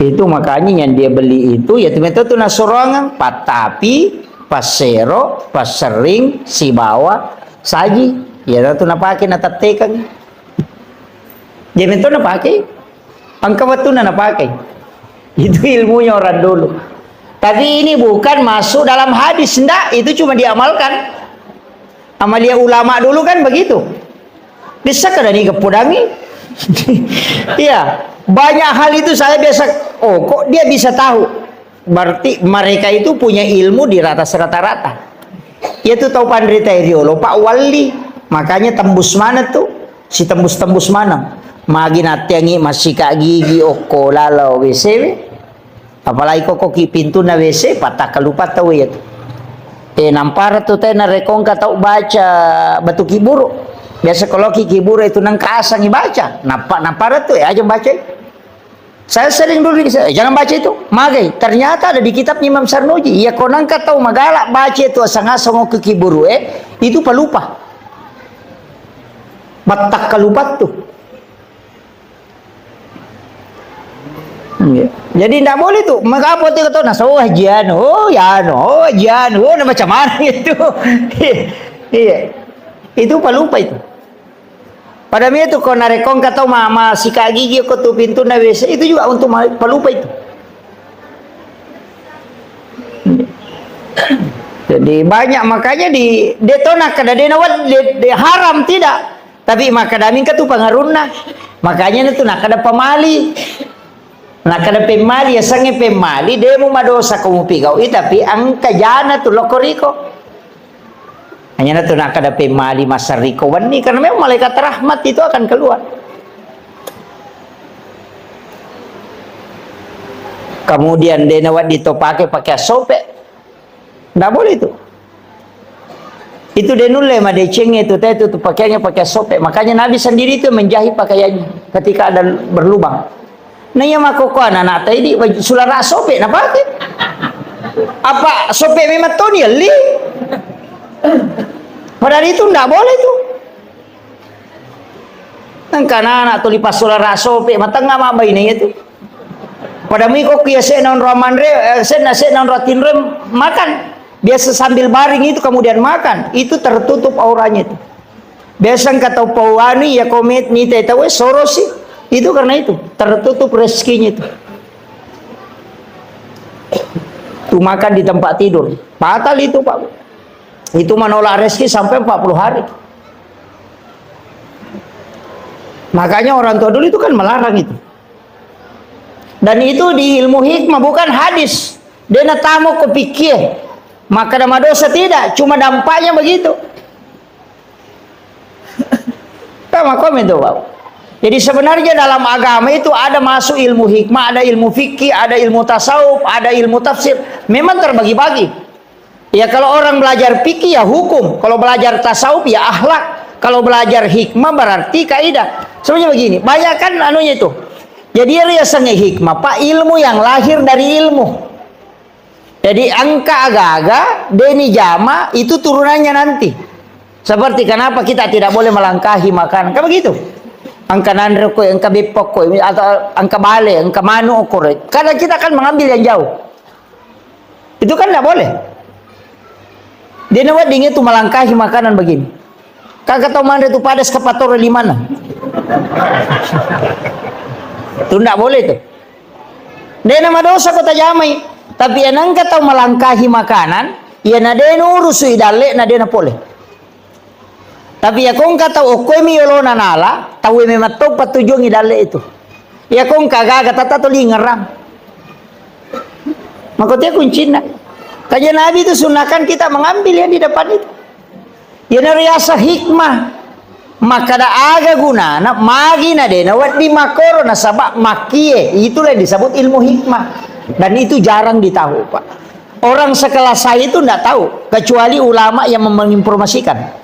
Itu makanya yang dia beli itu ya itu nasorangan patapi pasero pasering si bawa saji ya itu napake natatekan dia itu napake angka waktu napake itu ilmunya orang dulu tapi ini bukan masuk dalam hadis enggak itu cuma diamalkan amalia ulama dulu kan begitu bisa kada ni kepudangi Iya, banyak hal itu saya biasa, oh kok dia bisa tahu? Berarti mereka itu punya ilmu di atas rata-rata. Dia tuh tahu Pandrita Iriolo, Pak Wali, makanya tembus mana tuh? Si tembus-tembus mana? Magi natiangi masih kak gigi oko lalau WC. Apalagi kok pintu na WC patah kelupa tahu ya tuh. Nampar tuh teh narekong tahu baca batu kiburu. Biasa kalau kiburu itu nang kasang baca. Nampar tuh ya aja baca. Saya sering dulu jangan baca itu. Magai ternyata ada di kitab Imam Sarnoji. Ya konang tahu magalak baca itu asang-asang ke kiburu itu pelupa. Batak kelupat tuh. Jadi tidak boleh tuh. Maka apa tuh kata nas? Oh ajian, macam mana itu? Iya, itu pelupa itu. Pada itu kau narekong kata mama si kak gigi kau tuh pintu na WC itu juga untuk pelupa itu. Jadi banyak makanya di detona kada denawat haram tidak. Tapi maka damin tu pengaruhna. Makanya itu nak ada pemali. Nak ada pemali ya sange pemali demo madosa kamu pigau tapi angka jana tu lokoriko. Hanya tu nak ada pemali masariko wani karena memang malaikat rahmat itu akan keluar. Kemudian denawat ditopake pakai sope. Nggak boleh itu. Itu denule mah deceng itu pakaiannya pakai sope. Makanya Nabi sendiri itu menjahit pakaiannya ketika ada berlubang. Nah ya makoko anak tadi sulara sope na pakai. Apa sope memang Tony li? Padahal itu ndak boleh tuh. Nang anak tu lipas sulara sope matang ngama ini itu. Pada miko kia senon romanre senon rotin rem makan. Biasa sambil baring itu kemudian makan, itu tertutup auranya itu. Biasa kata pawani ya komit ni tahu sorosi. Itu karena itu tertutup rezekinya itu. Tuh makan di tempat tidur. Batal itu Pak. Itu menolak rezeki sampai 40 hari. Makanya orang tua dulu itu kan melarang itu. Dan itu di ilmu hikmah bukan hadis. Dia tamu kepikir. Maka nama dosa tidak. Cuma dampaknya begitu. Sama komen tuh Pak. Jadi sebenarnya dalam agama itu ada masuk ilmu hikmah, ada ilmu fikih, ada ilmu tasawuf, ada ilmu tafsir. Memang terbagi-bagi. Ya kalau orang belajar fikih ya hukum, kalau belajar tasawuf ya akhlak, kalau belajar hikmah berarti kaidah. Sebenarnya begini, banyak kan anunya itu. Jadi dia sange hikmah, Pak, ilmu yang lahir dari ilmu. Jadi angka aga-aga, deni jama itu turunannya nanti. Seperti kenapa kita tidak boleh melangkahi makanan, kan begitu. Angka nandre ko, angka bipok ko, atau angka bale, angka manu ko. Karena kita akan mengambil yang jauh. Itu kan tidak boleh. Dia nawat dingin itu melangkahi makanan begini. Kagak tahu mana itu padas kepator di mana. Itu tidak boleh itu. Dia nama dosa kota jamai. Tapi yang angka tahu melangkahi makanan, ya nade urus idale nade na boleh. Tapi ya kong kata okoi mi yolo nanala, tahu memang tahu patujung idale itu. Ya kong kagak tata tuli ngerang. Makanya kuncinya. Kajian Nabi itu sunahkan kita mengambil yang di depan itu. Ya nariasa hikmah. Maka da aga guna, na magi na de, na wat di makoro na sabak makie. Itulah yang disebut ilmu hikmah. Dan itu jarang ditahu Pak. Orang sekelas saya itu tidak tahu, kecuali ulama yang menginformasikan.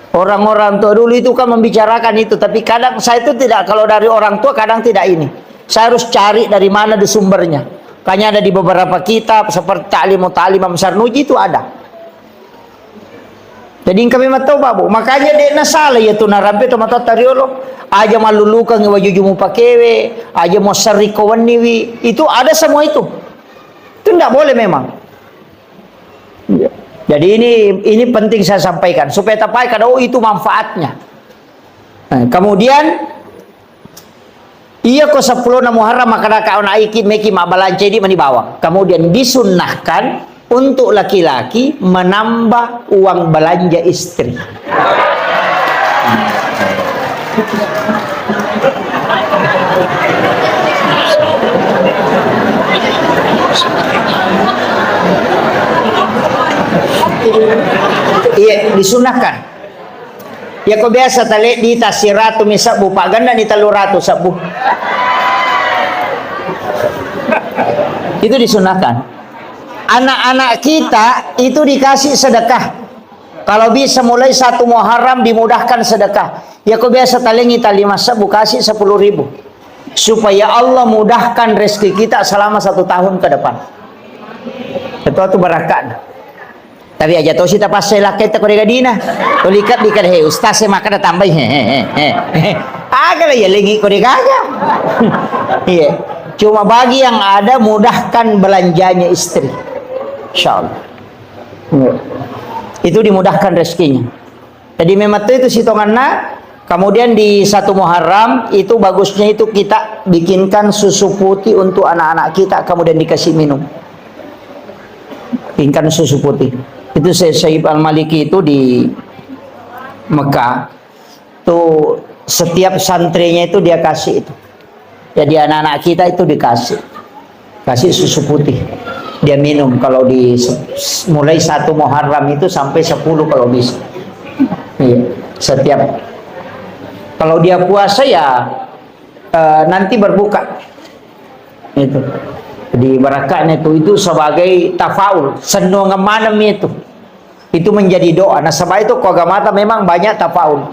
Orang-orang tua dulu itu kan membicarakan itu, tapi kadang saya itu tidak, kalau dari orang tua kadang tidak ini. Saya harus cari dari mana di sumbernya. Kayaknya ada di beberapa kitab seperti Ta'lim Imam Sarnuji itu ada. Jadi kami tahu Pak Bu, makanya dia nasalah ya tu narampe tomato tariolo, aja malulukan wajujumu pakewe, aja mau serikawan niwi, itu ada semua itu. Itu tidak boleh memang. Jadi ini penting saya sampaikan supaya tapai kada itu manfaatnya. Nah, kemudian iya ko 10 na Muharram maka kaon aikin meki mabalance di manibawang. Kemudian disunnahkan untuk laki-laki menambah uang belanja istri. Iya, disunahkan. Ya kau biasa tali di tasiratu misabu pak ganda di taluratu sabu. Itu disunahkan. Anak-anak kita itu dikasih sedekah. Kalau bisa mulai 1 Muharram dimudahkan sedekah. Ya kau biasa tali tali masabu kasih 10.000 supaya Allah mudahkan rezeki kita selama 1 tahun ke depan. Itu barakat. Tapi aja tahu sih pas saya lakai tak korega dina. Tolikat dikat he ustaz saya makan tambah he. Agak ya lagi korega aja. Iya. Cuma bagi yang ada mudahkan belanjanya istri. Insyaallah. Itu dimudahkan rezekinya. Jadi memang itu sitonganna. Kemudian di 1 Muharram itu bagusnya itu kita bikinkan susu putih untuk anak-anak kita kemudian dikasih minum. Bikinkan susu putih. Itu Syekh Al-Maliki itu di Mekah tuh setiap santrinya itu dia kasih itu. Jadi anak-anak kita itu kasih susu putih dia minum kalau di mulai 1 Muharram itu sampai 10 kalau bisa. Iya, setiap kalau dia puasa ya nanti berbuka itu. Di barakatnya itu sebagai tafaul senang malam itu menjadi doa. Nah sebab itu kogamata memang banyak tafaul.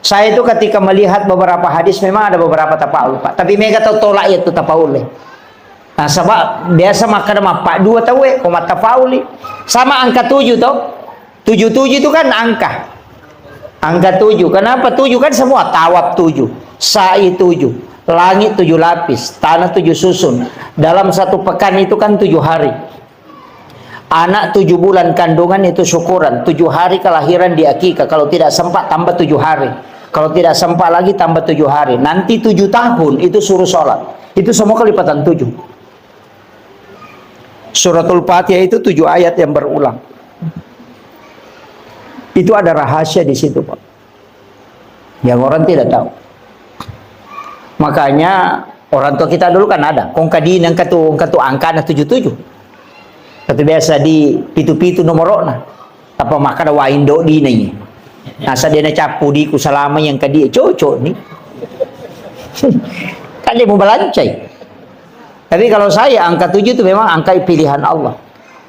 Saya itu ketika melihat beberapa hadis memang ada beberapa tafaul Pak, tapi mereka tahu tolak itu tafaul. Nah sebab biasa makan apa 2 tahu komat tafaul sama angka 7 tau 77 itu kan angka 7. Kenapa 7 kan semua tawaf 7, sa'i 7, langit 7 lapis, tanah 7 susun. Dalam 1 pekan itu kan 7 hari. Anak 7 bulan kandungan itu syukuran. 7 hari kelahiran di akikah. Kalau tidak sempat tambah 7 hari. Kalau tidak sempat lagi tambah 7 hari. Nanti 7 tahun itu suruh sholat. Itu semua kelipatan 7. Suratul Fatihah itu 7 ayat yang berulang. Itu ada rahasia di situ Pak, yang orang tidak tahu. Makanya orang tua kita dulu kan ada kongkadin yang katu angka 77. Kata biasa di pitu-pitu nomorona. Apa makan waindo di nih. Nasa dia na capu di kusalama yang kadi cocok nih. Kan dia mau belancai. Tapi kalau saya angka 7 itu memang angka pilihan Allah.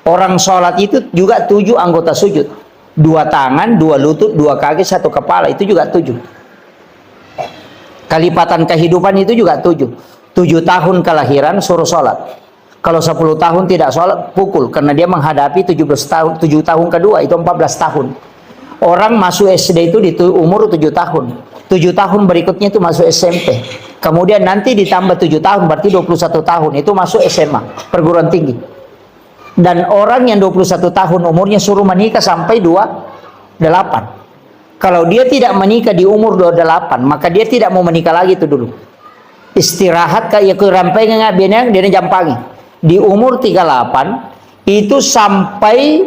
Orang sholat itu juga 7 anggota sujud. 2 tangan, 2 lutut, 2 kaki, 1 kepala, itu juga 7. Kalipatan kehidupan itu juga 7. 7 tahun kelahiran suruh sholat. Kalau 10 tahun tidak sholat, pukul. Karena dia menghadapi 17 tahun, 7 tahun kedua, itu 14 tahun. Orang masuk SD itu di umur 7 tahun. 7 tahun berikutnya itu masuk SMP. Kemudian nanti ditambah 7 tahun, berarti 21 tahun. Itu masuk SMA, perguruan tinggi. Dan orang yang 21 tahun umurnya suruh menikah sampai 28. Kalau dia tidak menikah di umur 28, maka dia tidak mau menikah lagi itu dulu. Istirahat kayak kerampai nggak benang dia jampangi. Di umur 38 itu sampai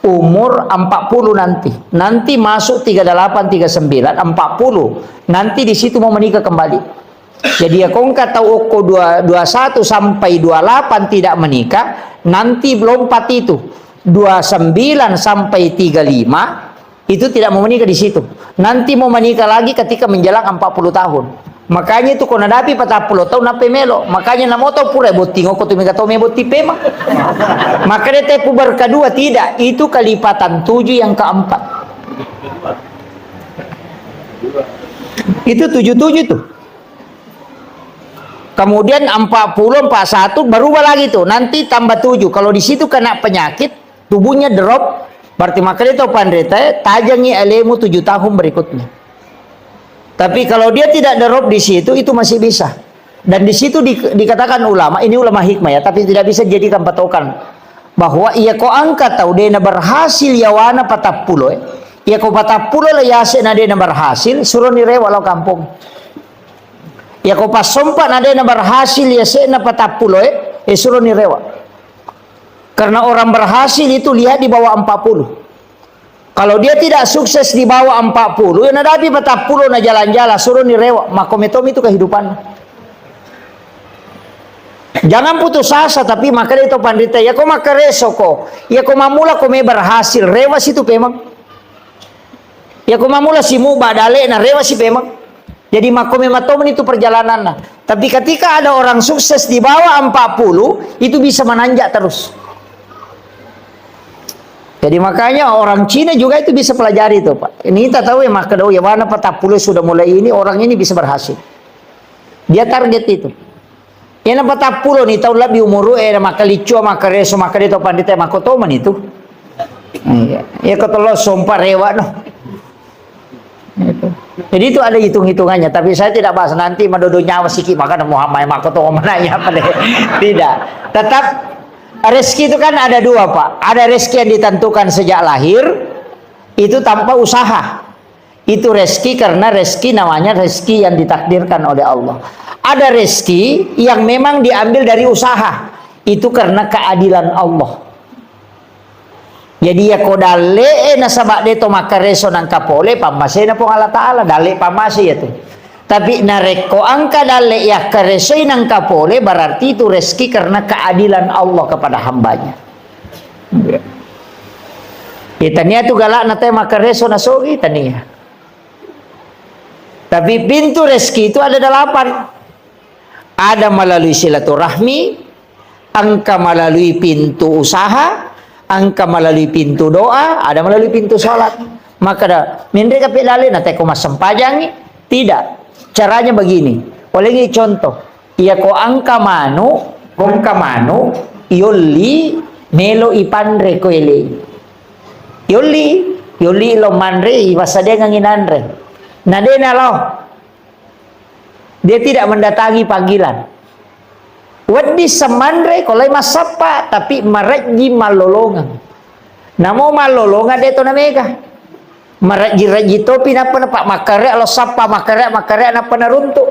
umur 40 nanti. Nanti masuk 38, 39, 40. Nanti di situ mau menikah kembali. Jadi ya kau tahu uko 21 sampai 28 tidak menikah, nanti lompat itu 29 sampai 35 itu tidak mau menikah di situ. Nanti mau menikah lagi ketika menjelang 40 tahun. Makanya itu kau nadapi 40 tahun nape melo. Makanya namo tahu pura boti ngoko tu mega tahu me boti pema. Maka dia tepu berkedua tidak, itu kelipatan 7 yang keempat. Itu 77 tuh. Kemudian 40, 41 berubah lagi tuh. Nanti tambah 7. Kalau di situ kena penyakit, tubuhnya drop, berarti makanya itu pandrita tajangi elemu 7 tahun berikutnya. Tapi kalau dia tidak drop di situ, itu masih bisa. Dan di situ dikatakan ulama, ini ulama hikmah ya, tapi tidak bisa jadikan patokan bahwa ia ko angkat tahu dia berhasil yawana 40. Ia ko 40 lah yasena dia berhasil, suruh nire walau kampung. Ya kau pas sompat ada yang berhasil ya sena 40 suruh nirewa. Karena orang berhasil itu lihat di bawah 40. Kalau dia tidak sukses di bawah 40, ya nadapi 40 na jalan-jalan suruh nirewa. Makometomi itu kehidupan. Jangan putus asa, tapi maka itu pandita ya ko makareso ko. Ya ko mamula ko may berhasil. Rewas itu pemang. Ya ko mamula si muba dale na rewas si pemang. Jadi mako mematomen itu perjalanan nah. Tapi ketika ada orang sukses di bawah 40, itu bisa menanjak terus. Jadi makanya orang Cina juga itu bisa pelajari itu, Pak. Ini kita tahu ya maka ya mana 40 sudah mulai ini orang ini bisa berhasil. Dia target itu. Yang 40 nih tahun lebih umur maka licu maka reso maka itu pandita maka toman itu. Iya. Ya ketelo sompa rewa no. Itu. Jadi itu ada hitung-hitungannya, tapi saya tidak bahas nanti madodo nyawa siki maka Muhammad maka toman nanya apa deh. Tidak. Tetap rezeki itu kan ada dua, Pak. Ada rezeki yang ditentukan sejak lahir itu tanpa usaha. Itu rezeki karena rezeki namanya rezeki yang ditakdirkan oleh Allah. Ada rezeki yang memang diambil dari usaha. Itu karena keadilan Allah. Jadi ya kodale nasabak deto makareso nang kapole pamase na pong Allah Ta'ala. Dale pamase ya tuh. Tapi nareko angka dale ya kareso nang kapole berarti itu rezeki karena keadilan Allah kepada hambanya. Itania tuh galak na tayo makareso na sogi tania. Tapi pintu rezeki itu ada 8. Ada melalui silaturahmi, angka melalui pintu usaha, angka melalui pintu doa, ada melalui pintu sholat. Maka dah, mindre kapi lalin nanti ko masampajangi. Tidak. Caranya begini. Oleh ini contoh. Ia ko angka manu, kongka manu, yoli melo ipandre ko ele. Yoli lo mandre ibasade nganginandre. Nadena lo. Dia tidak mendatangi panggilan. Wadi semandre kolai masapa tapi maraji malolongan. Namo malolongan deto namega. Maraji topi napa pak makare alo sapa makare napa naruntu.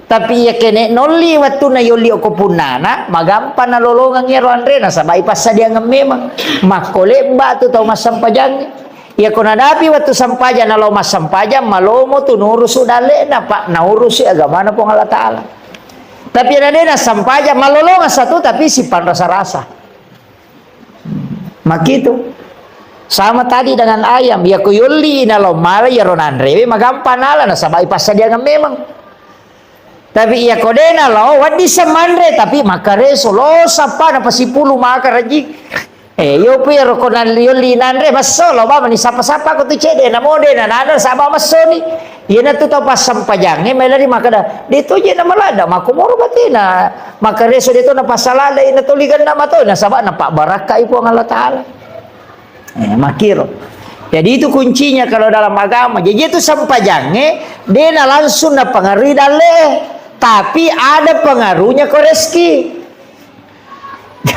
Tapi ya kene noli watu na yoli ko punana magampan na lolongan yero andre na sabay pasa dia memang makole batu tau masampajang. Ya kuna dapi waktu sampaja na lo mas sampaja malomo tu nurus udale na pak naurusi agama na pong Allah Ta'ala. Tapi ada na sampaja malolongan satu tapi simpan rasa-rasa. Makitu. Sama tadi dengan ayam ya kuyuli na lo mara ya ronandrewe magampan ala na sabay pasa dia memang. Tapi ya kodena lo wadi semandre tapi makareso lo sapa na pasipulu makaraji. Yo pero ko nan lioli nandre masolo ba mani sapa-sapa ko tu cede na mode na nada saba masoni yena tu to pas sampajange melari makada dito je na malada makumoro batina makareso dito na pasalala ina tuligan na mato na saba na pak baraka ipo ang Allah Ta'ala. Makiro. Jadi itu kuncinya kalau dalam agama. Jadi itu sampajange dia na langsung na pengaruhi dale tapi ada pengaruhnya ke rezeki.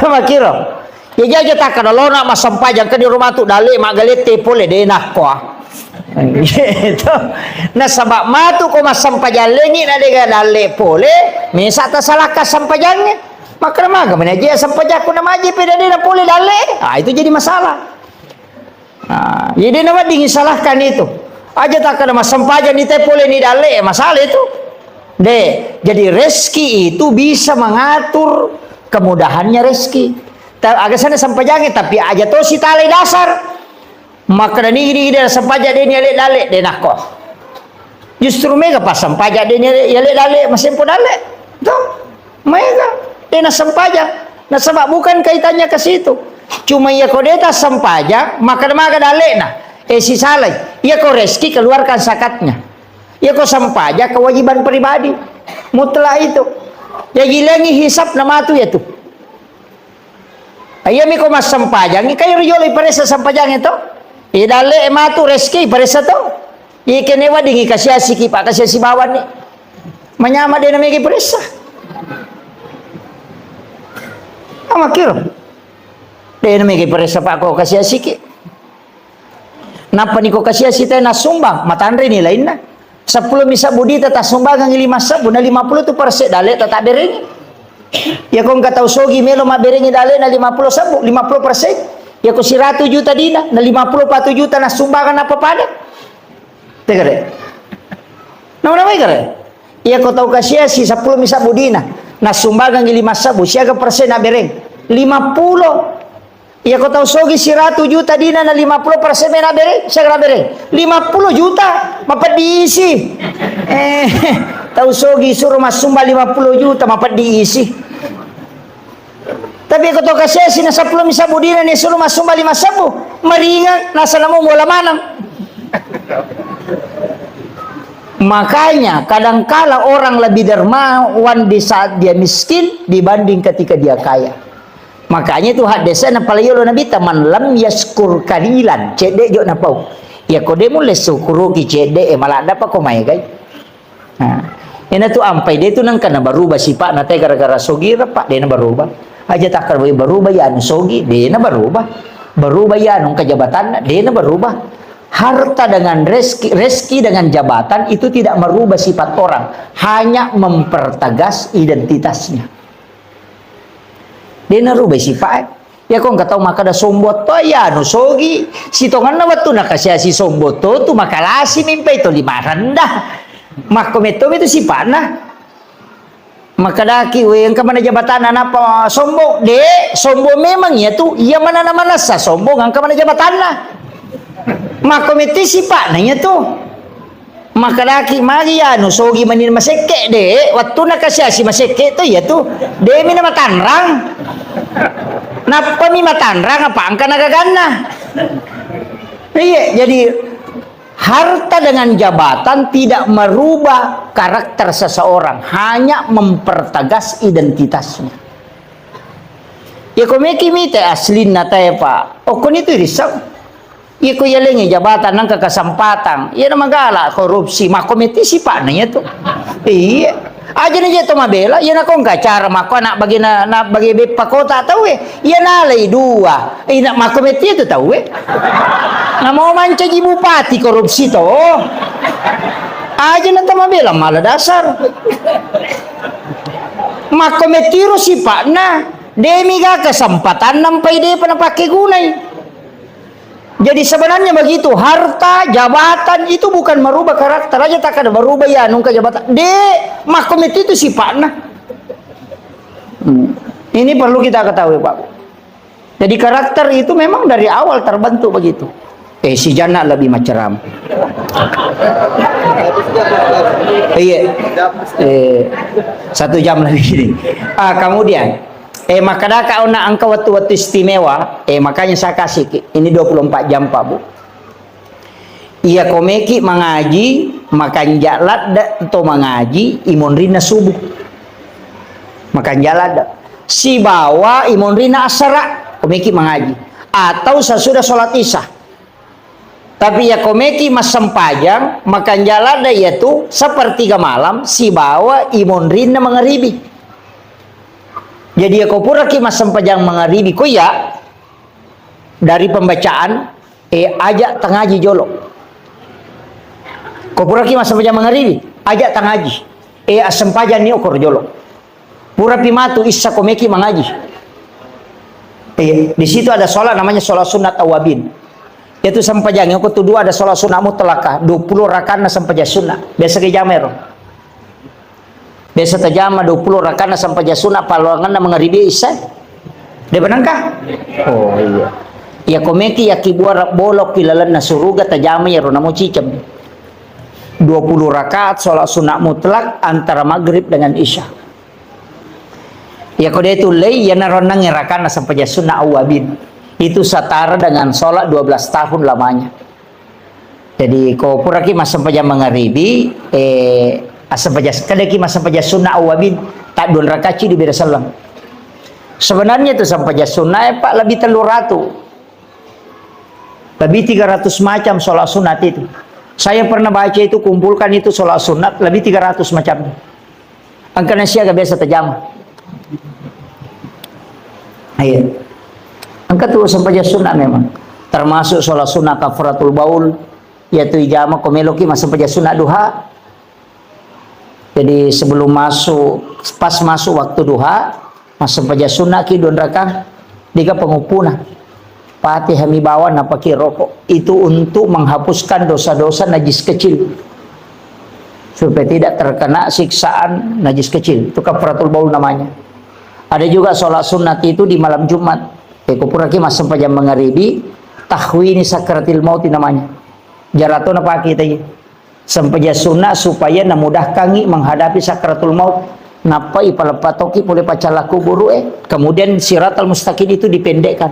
Makiro. Ya jaja tak kada lona mas sampajang ke di rumah tu dale magalete pole de nak ko. Gitu. Nah sabab matu ko mas sampajang lengi na de dale pole, mesa ta salah ka sampajangnya. Maka maga menaji sampajang ko na maji pe de na pole dale. Ah itu jadi masalah. Nah, jadi nama dingin salahkan itu. Aja tak kada mas sampajang ni te pole ni dale masalah itu. Jadi rezeki itu bisa mengatur kemudahannya rezeki. Agak sana sampajangnya tapi aja to si tali dasar maka ni dia sampaja dia nyale dale dia nak kok justru mega pas sampaja dia nyale dale masih pun dale to mega dia nak sampaja nah sebab bukan kaitannya ke situ cuma ya kau dia tak sampaja maka dale nah si salai ya kau rezeki keluarkan zakatnya ya kau sampaja kewajiban pribadi mutlak itu ya gilangi hisap nama tu ya tu. Ayami ko mas sampajang, kayo riyoli paresa sampajang ito. Idale ematu reski paresa to. Ikenewa dingi kasya siki pa kasya si bawan ni. Manyama din na may paresa. Amakiro. Din na may paresa pa ako kasya siki. Napa ni ko kasya si tayo nasumbang, matandre ni lain na. 10 misa budita ta sumbang ang 5 sabu na 50 tu parse dale ta tabering. Ya kung kataw sogi melo maberingi dale na 50 sabu 50%. Ya kung si 100 juta dina na 54 juta na sumbangan na papada. Tegare. Naman kare. Ya kung taw kasya si 10 misa budina nasumbagang 5 siaga persen na bereng 50. Ya kau tahu sogi 100 juta dina na 50% na bereng, siaga na bereng 50 juta mapat diisi. Tahu sogi suruh masumba 50 juta mapat diisi. Tapi kau tahu kasih sih na 10 misabu dina ni suruh masumba 5 sabu, maringan nasa namo bola manang. Makanya kadangkala orang lebih dermawan di saat dia miskin dibanding ketika dia kaya. Makanya itu hadisnya na palayolo nabi taman lam yaskur kalilan cede jo na pau. Ya kode mulai syukuru ki cede malah dapat komai guys. Nah, ini tuh ampai dia tuh nang kana berubah sifat na teh gara-gara sogi pak dia na berubah. Aja tak kan berubah ya anu sogi dia na berubah. Berubah ya anu kejabatan dia na berubah. Harta dengan rezeki dengan jabatan itu tidak merubah sifat orang, hanya mempertegas identitasnya. Dia narubah sifat. Ya kau nggak tahu maka ada sombot to ya no sogi. Si tongan na watu nakasya si sombot to makalasi mimpi itu 5 rendah. Makometo itu sifat na. Maka daki yang kemana jabatan apa sombong de sombong memang ya tuh ia mana sa sombong ang kemana jabatan na. Makometi sifat nanya tuh. Maka laki mari anu sogi manin maseke de waktu nak kasih si maseke tu ya tu de mina matanrang napa mi matanrang apa angka nagagana. Iya, jadi harta dengan jabatan tidak merubah karakter seseorang, hanya mempertegas identitasnya. Ya komeki mite aslin na tayo pa o kun itu risau. Iko yalengi jabatan ng kakasempatan. Iya na magala korupsi makomiti si pananya tuh. Iya. Aja na jeto mabela. Iya na kong kacara mako anak bagi na bagi pakota tahu Iya nalay 2. Ina makomiti itu tahu Na mau manca di bupati korupsi to. Aja na tamabela malah dasar. Makomitiro si pak na. Demi ga kesempatan nampai dia pernah pakai gunai. Jadi sebenarnya begitu, harta, jabatan itu bukan merubah karakter aja, tak ada merubah ya nungka jabatan. Makomit itu sifatnya. Ini perlu kita ketahui Pak. Jadi karakter itu memang dari awal terbentuk begitu. Si Jana lebih macam. Iya. 1 jam lebih ini. Kemudian. Maka dah kau nak angka waktu-waktu istimewa, makanya saya kasih ini 24 jam Pak Bu. Iya komeki mengaji, makan jalan atau mengaji, imun rina subuh. Makan jalan si bawa imun rina asara, komeki mengaji. Atau sesudah sholat isya. Tapi ya komeki mas sempajang, makan jalan yaitu sepertiga malam, si bawa imun rina mengeribi. Jadi aku pura ki mas sempajang mengaribi ko ya dari pembacaan ajak tengaji jolok. Ko pura ki mas sempajang mengaribi ajak tengaji sempajang ni okor jolok. Pura pimatu isa komeki mengaji. Di situ ada sholat namanya sholat sunat awabin. Yaitu sempajang yang kedua ada sholat sunat mutlakah 20 rakaat sempajang sunat. Biasa ke jamer. Biasa tajama 20 rakaat sampai jasuna paluangan mengaribi isya. Dia benangkah? Oh iya. Ya komeki ya kibuara bolok kilalan na suruga tajama ya rona mo cicam. 20 rakaat sholat sunat mutlak antara maghrib dengan isya. Ya kode itu lay ya naronang rakaat sampai jasuna awabin. Itu setara dengan sholat 12 tahun lamanya. Jadi kau puraki mas sampai jam mengaribi asapajas kadaki masapajas sunnah awabin tak 2 rakaat di beda salam. Sebenarnya itu sampajas sunnah Pak lebih 300. Lebih 300 macam sholat sunat itu. Saya pernah baca itu kumpulkan itu sholat sunat lebih 300 macam. Angkana siaga biasa tajam. Iya. Angka tu sampajas sunnah memang. Termasuk sholat sunat kafaratul baul yaitu ijama komeloki masapajas sunat duha. Jadi sebelum pas masuk waktu duha, masuk paja sunnah ki 2 rakaat, 3 pengupuna. Pati hami bawa napaki rokok. Itu untuk menghapuskan dosa-dosa najis kecil. supaya tidak terkena siksaan najis kecil. Itu kafaratul baul namanya. Ada juga sholat sunat itu di malam Jumat. Kupuraki masam pajam mengaribi tahwini sakratil maut namanya. Jarato apa kita ini? Sampaja sunat supaya namudahkan menghadapi sakratul maut. Napa ipalapatoki boleh pacalaku buru kemudian siratal mustaqim itu dipendekkan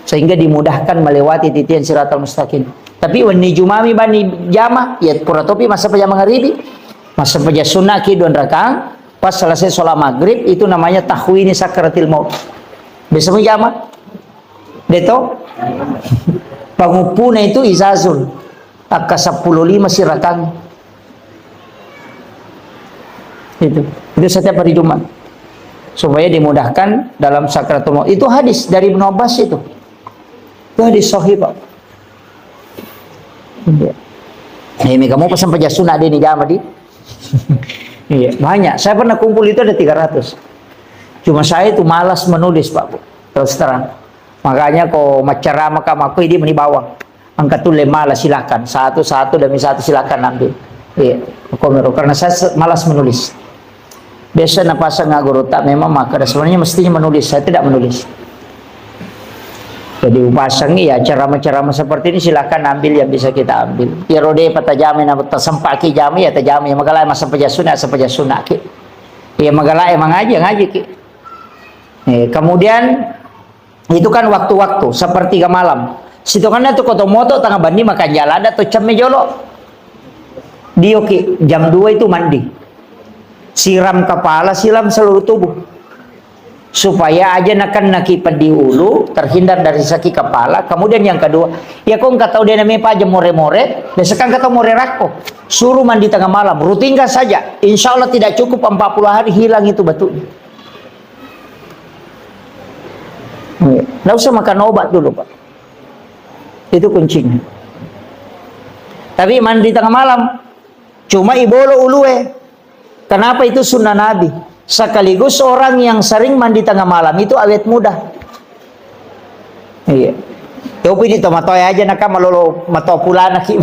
sehingga dimudahkan melewati titian siratal mustaqim. Tapi wani jumami bani jama ya puratopi masa pajam mengaribi masa pajam sunat ki 2 rakaat. Pas selesai sholat maghrib itu namanya tahwini sakratil maut. Besok jama deto pangupuna itu izazun akka 15 sirakan itu setiap hari Jumat supaya dimudahkan dalam sakratul maut. Itu hadis dari Ibnu Abbas itu hadis sahih Pak. Ini kamu pesan pejasuna ada di jama di iya, banyak. Saya pernah kumpul itu ada 300. Cuma saya itu malas menulis Pak Bu. Terus terang. Makanya kok macerama aku ini menibawang. Angkat tulis malas silakan. Satu-satu demi satu silakan ambil. Iya, karena saya malas menulis. Biasa napasa ngaguru tak memang maka sebenarnya mestinya menulis. Saya tidak menulis. Jadi upasang ya ceramah-ceramah seperti ini silakan ambil yang bisa kita ambil. Ya rode patajami na tasempaki jami ya tajami ya magala masa pejasuna ki. Ya magala emang ngaji ki. Kemudian itu kan waktu-waktu sepertiga malam. Situ kan itu kotomoto tengah bandi makan jalan atau cemme jolo. Dio ki jam 2 itu mandi. Siram kepala, siram seluruh tubuh. Supaya aja nakipan di ulu terhindar dari sakit kepala. Kemudian yang kedua ya kok nggak tahu dia namanya aja more-more besok kata more rako suruh mandi tengah malam rutinkan saja insya Allah tidak cukup 40 hari hilang itu batunya. Nggak usah makan obat dulu Pak, itu kuncinya. Tapi mandi tengah malam cuma ibolo ulue. Kenapa? Itu sunnah Nabi. Sekaligus orang yang sering mandi tengah malam itu awet muda. Iya. Tapi di tomatoy aja nak malolo matopulana ki.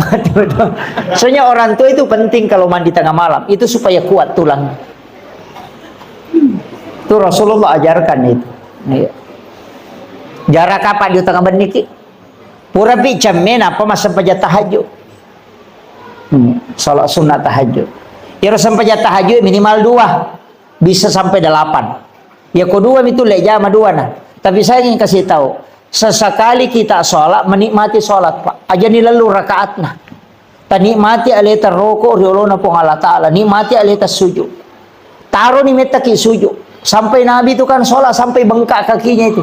Soalnya orang tua itu penting kalau mandi tengah malam itu supaya kuat tulang. Itu Rasulullah ajarkan itu. Iya. Jarak apa di tengah beniki? Pura bi jamin apa masa pajat tahajud. Salat sunat tahajud. Ya sampai tahajud minimal 2. Bisa sampai 8. Ya kedua itu lejama 2 nah. Tapi saya ingin kasih tahu, sesekali kita sholat menikmati sholat Pak. Aja ni lalu rakaat nah. Nikmati alita roko riolona pong Allah Ta'ala. Nikmati alita sujud. Taruh ni metaki sujud. Sampai Nabi itu kan sholat sampai bengkak kakinya itu.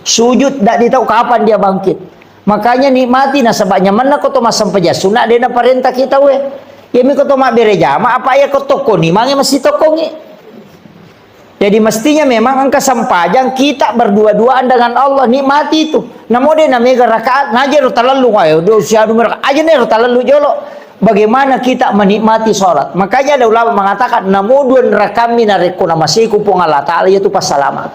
Sujud tak ditahu kapan dia bangkit. Makanya nikmati nah sebabnya mana kau tu masam pejasuna dia na perintah kita we. Ya mi kau tu mak berejama apa ya kau toko ni mangi masih tokongi. Jadi mestinya memang angka sampajang kita berdua-duaan dengan Allah nikmati itu. Namo dia namanya rakaat najar talalu ayo dosia mereka aja nih talalu jolo. Bagaimana kita menikmati sholat? Makanya ada ulama mengatakan namo dua rakami narekuna masih kupung Allah Taala yaitu pas salamat.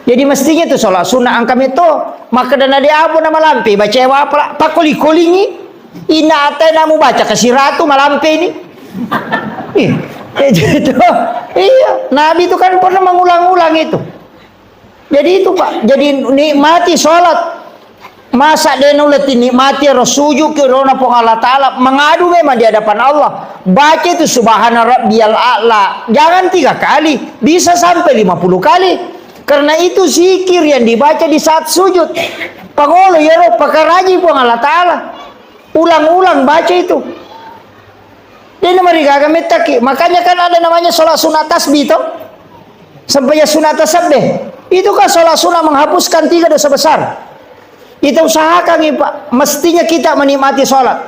Jadi mestinya itu sholat sunnah angka itu maka dana dia apa nama lampi baca apa pak koli-kolingi ina ate namu baca kasih ratu malampi ini. Gitu. Iya, Nabi itu kan pernah mengulang-ulang itu. Jadi itu Pak, jadi nikmati sholat. Masa dia nuleti nikmati sujud ke rona pong Allah Ta'ala, mengadu memang di hadapan Allah. Baca itu subhana rabbiyal a'la. Jangan 3 kali, bisa sampai 50 kali. Karena itu zikir yang dibaca di saat sujud. Pangolo ya roh, pakaraji pong Allah Ta'ala. Ulang-ulang baca itu. Dia mereka kami taki. Makanya kan ada namanya sholat sunat tasbih itu. Sampai sunat tasbih. Itu kan sholat sunat menghapuskan 3 dosa besar. Kita usahakan nih Pak. Mestinya kita menikmati sholat.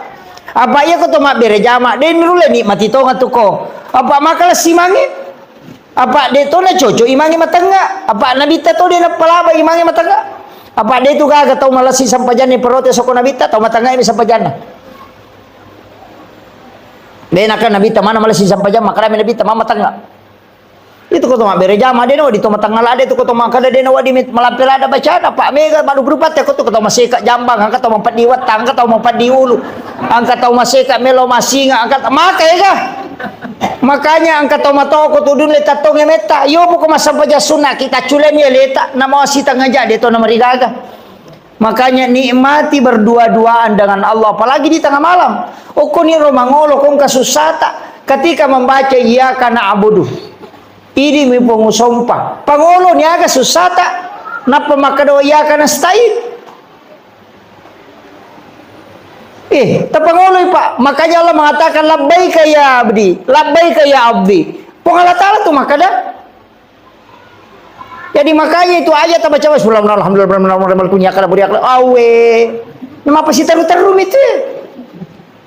Apa ya kau mak berjamaah. Dia dulu nikmati tonga tu ko. Apa makalah simangi. Apa dia tu na cocok imangi matangga. Apa nabi tahu dia na pelaba imangi matangga. Apa dia tu gak tahu malah si sampajane perote soko nabi tahu matangga ini sampajana. Dia nak nabi tamana malah si sampajana makanya nabi tamama matangga. Itu ko tuma bere jama de no di tuma tanggal ade tu ko tuma kada de no di malampir ada baca ada Pak Mega baru berupat ya ko tu ko tuma seka jambang angkat tuma empat diwat angkat tuma empat diulu angkat tuma seka melo masinga angkat maka ya makanya angkat tuma to ko tudun leta tong meta yo ko masam paja sunna kita culen ya leta nama wasita ngajak de to nama rigaga. Makanya nikmati berdua-duaan dengan Allah apalagi di tengah malam. Okoni romangolo kong kasusata ketika membaca iyyaka na'budu. Ini mi pengusompa. Pangolo ni aga susata. Napa makado iyyaka nasta'in. Tapangolo Pak. Makanya Allah mengatakan labbaika ya abdi. Labbaika ya abdi. Allah Ta'ala tu makada. Jadi makanya itu ayat baca alhamdulillah punya kalau beri awe. Nama apa sih teru-teru itu?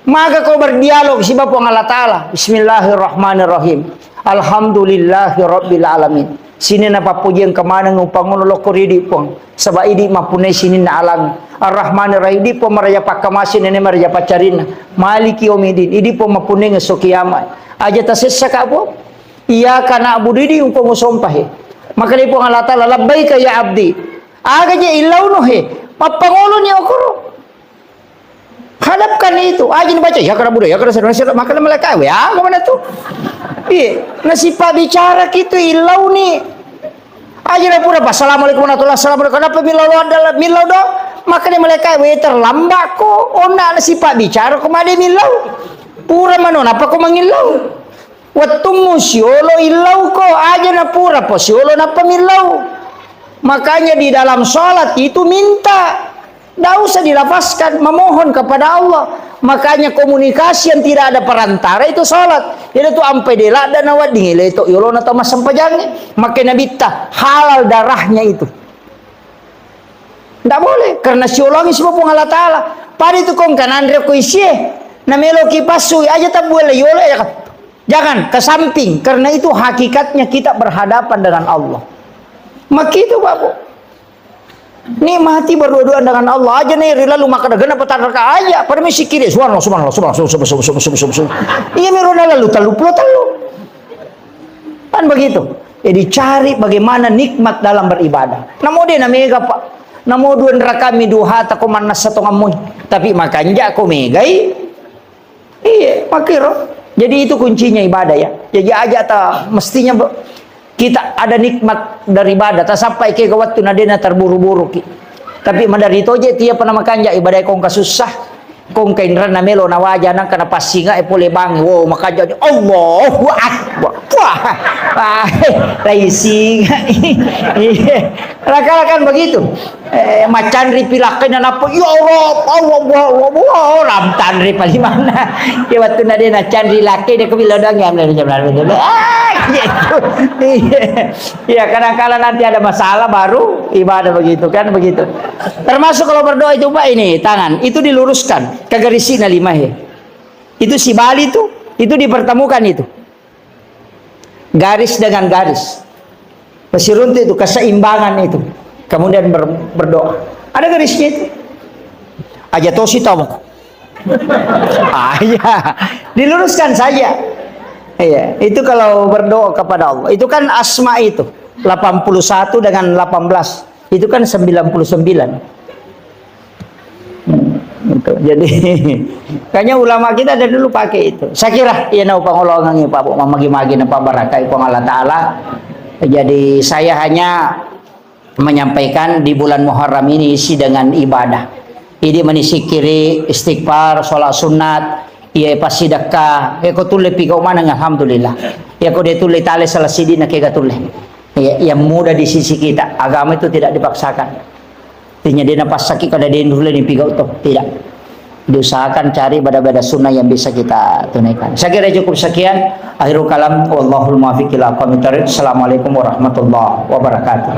Maka kau berdialog si Bapak Allah Ta'ala. Bismillahirrahmanirrahim. Alhamdulillahi rabbil alamin. Sini napa pujian kemana ngupangun lo koridi pong. Sebab ini mapune sini na alam. Ar-Rahmanir Rahim di po maraya pakamasin nene maraya pacarina. Maliki yaumiddin. Idi po mapune ngesok kiamat. Aja tasessa ka po. Iya kana abudi di umpong sompahe. Maka di po Allah Ta'ala labbaika ya abdi. Aga je ilaw no he. Papangulo ni okoro. Hadapkan itu. Aja baca ya kana budaya ya kana sadar maka malaikat ya kemana tuh? Nasipa bicara gitu ilau nih. Aja dah pura assalamualaikum warahmatullahi wabarakatuh. Kenapa milau do? Maka dia malaikat terlambat ko. Ona nasipa bicara kemana milau? Pura manon apa ko mangilau? Wattumu siolo ilau ko aja na pura po siolo na pamilau. Makanya di dalam sholat itu minta. Tidak usah dilafazkan, memohon kepada Allah. Makanya komunikasi yang tidak ada perantara itu salat. Itu ampe dela dan awat dingile itu yolona ta masam pajangnya. Makanya bita halal darahnya itu. Tidak boleh karena siolongi semua pun Allah Ta'ala. Pada itu kong kan andre ko isye. Na melo kipasu aja tak boleh yolo ya. Jangan ke samping karena itu hakikatnya kita berhadapan dengan Allah. Maka itu Bapak. Nikmati berdua-duaan dengan Allah aja nih lalu maka dah genap petarka aja permisi kiri subhanallah iya mirona lalu talu kan begitu. Jadi cari bagaimana nikmat dalam beribadah. Namo dia namega Pak. Namo dua rakami duha ta komanas satu ngamun. Tapi makanya aku megai. Iya, makiro. Jadi itu kuncinya ibadah ya. Jadi aja ta mestinya kita ada nikmat dari ibadah tak sampai ke waktu nadena terburu-buru ki. Tapi madari toje tiap pernah makan ja ibadah kong kasusah kong kainran na melo na wajana kana pasinga pole bang wow makaja Allahu akbar wah raising rakan begitu macan ripilakin na po ya Allah ramtan ri palimana ya waktu nadena candri laki dia kebilodang ya ya kadang-kadang nanti ada masalah baru ibadah begitu kan begitu. Termasuk kalau berdoa itu Pak ini tangan itu diluruskan ke garisina lima he. Itu si Bali itu dipertemukan itu. Garis dengan garis. Pasiruntu itu keseimbangan itu. Kemudian berdoa. Ada garisnya itu. Aja tosi tahu. Ya. Diluruskan saja. Iya, itu kalau berdoa kepada Allah. Itu kan asma itu 81 dengan 18. Itu kan 99. Gitu. Jadi kayaknya ulama kita dari dulu pakai itu. Saya kira ya nau pangolongan Pak Bu mamagi-magi napa barakai pang Allah Ta'ala. Jadi saya hanya menyampaikan di bulan Muharram ini isi dengan ibadah. Ini menisikiri istighfar, sholat sunat, iya pasti sedekah. Eko tulle pika mana alhamdulillah. Ya ko dia tulle tale salah sidi na kega tulle. Ya, yang mudah di sisi kita. Agama itu tidak dipaksakan. Artinya dia napas sakit kada dia dulu ni pika utuh. Tidak. Diusahakan cari bada-bada sunnah yang bisa kita tunaikan. Saya kira cukup sekian. Akhirul kalam wallahul muwaffiq ila aqwamit thoriq. Assalamualaikum warahmatullahi wabarakatuh.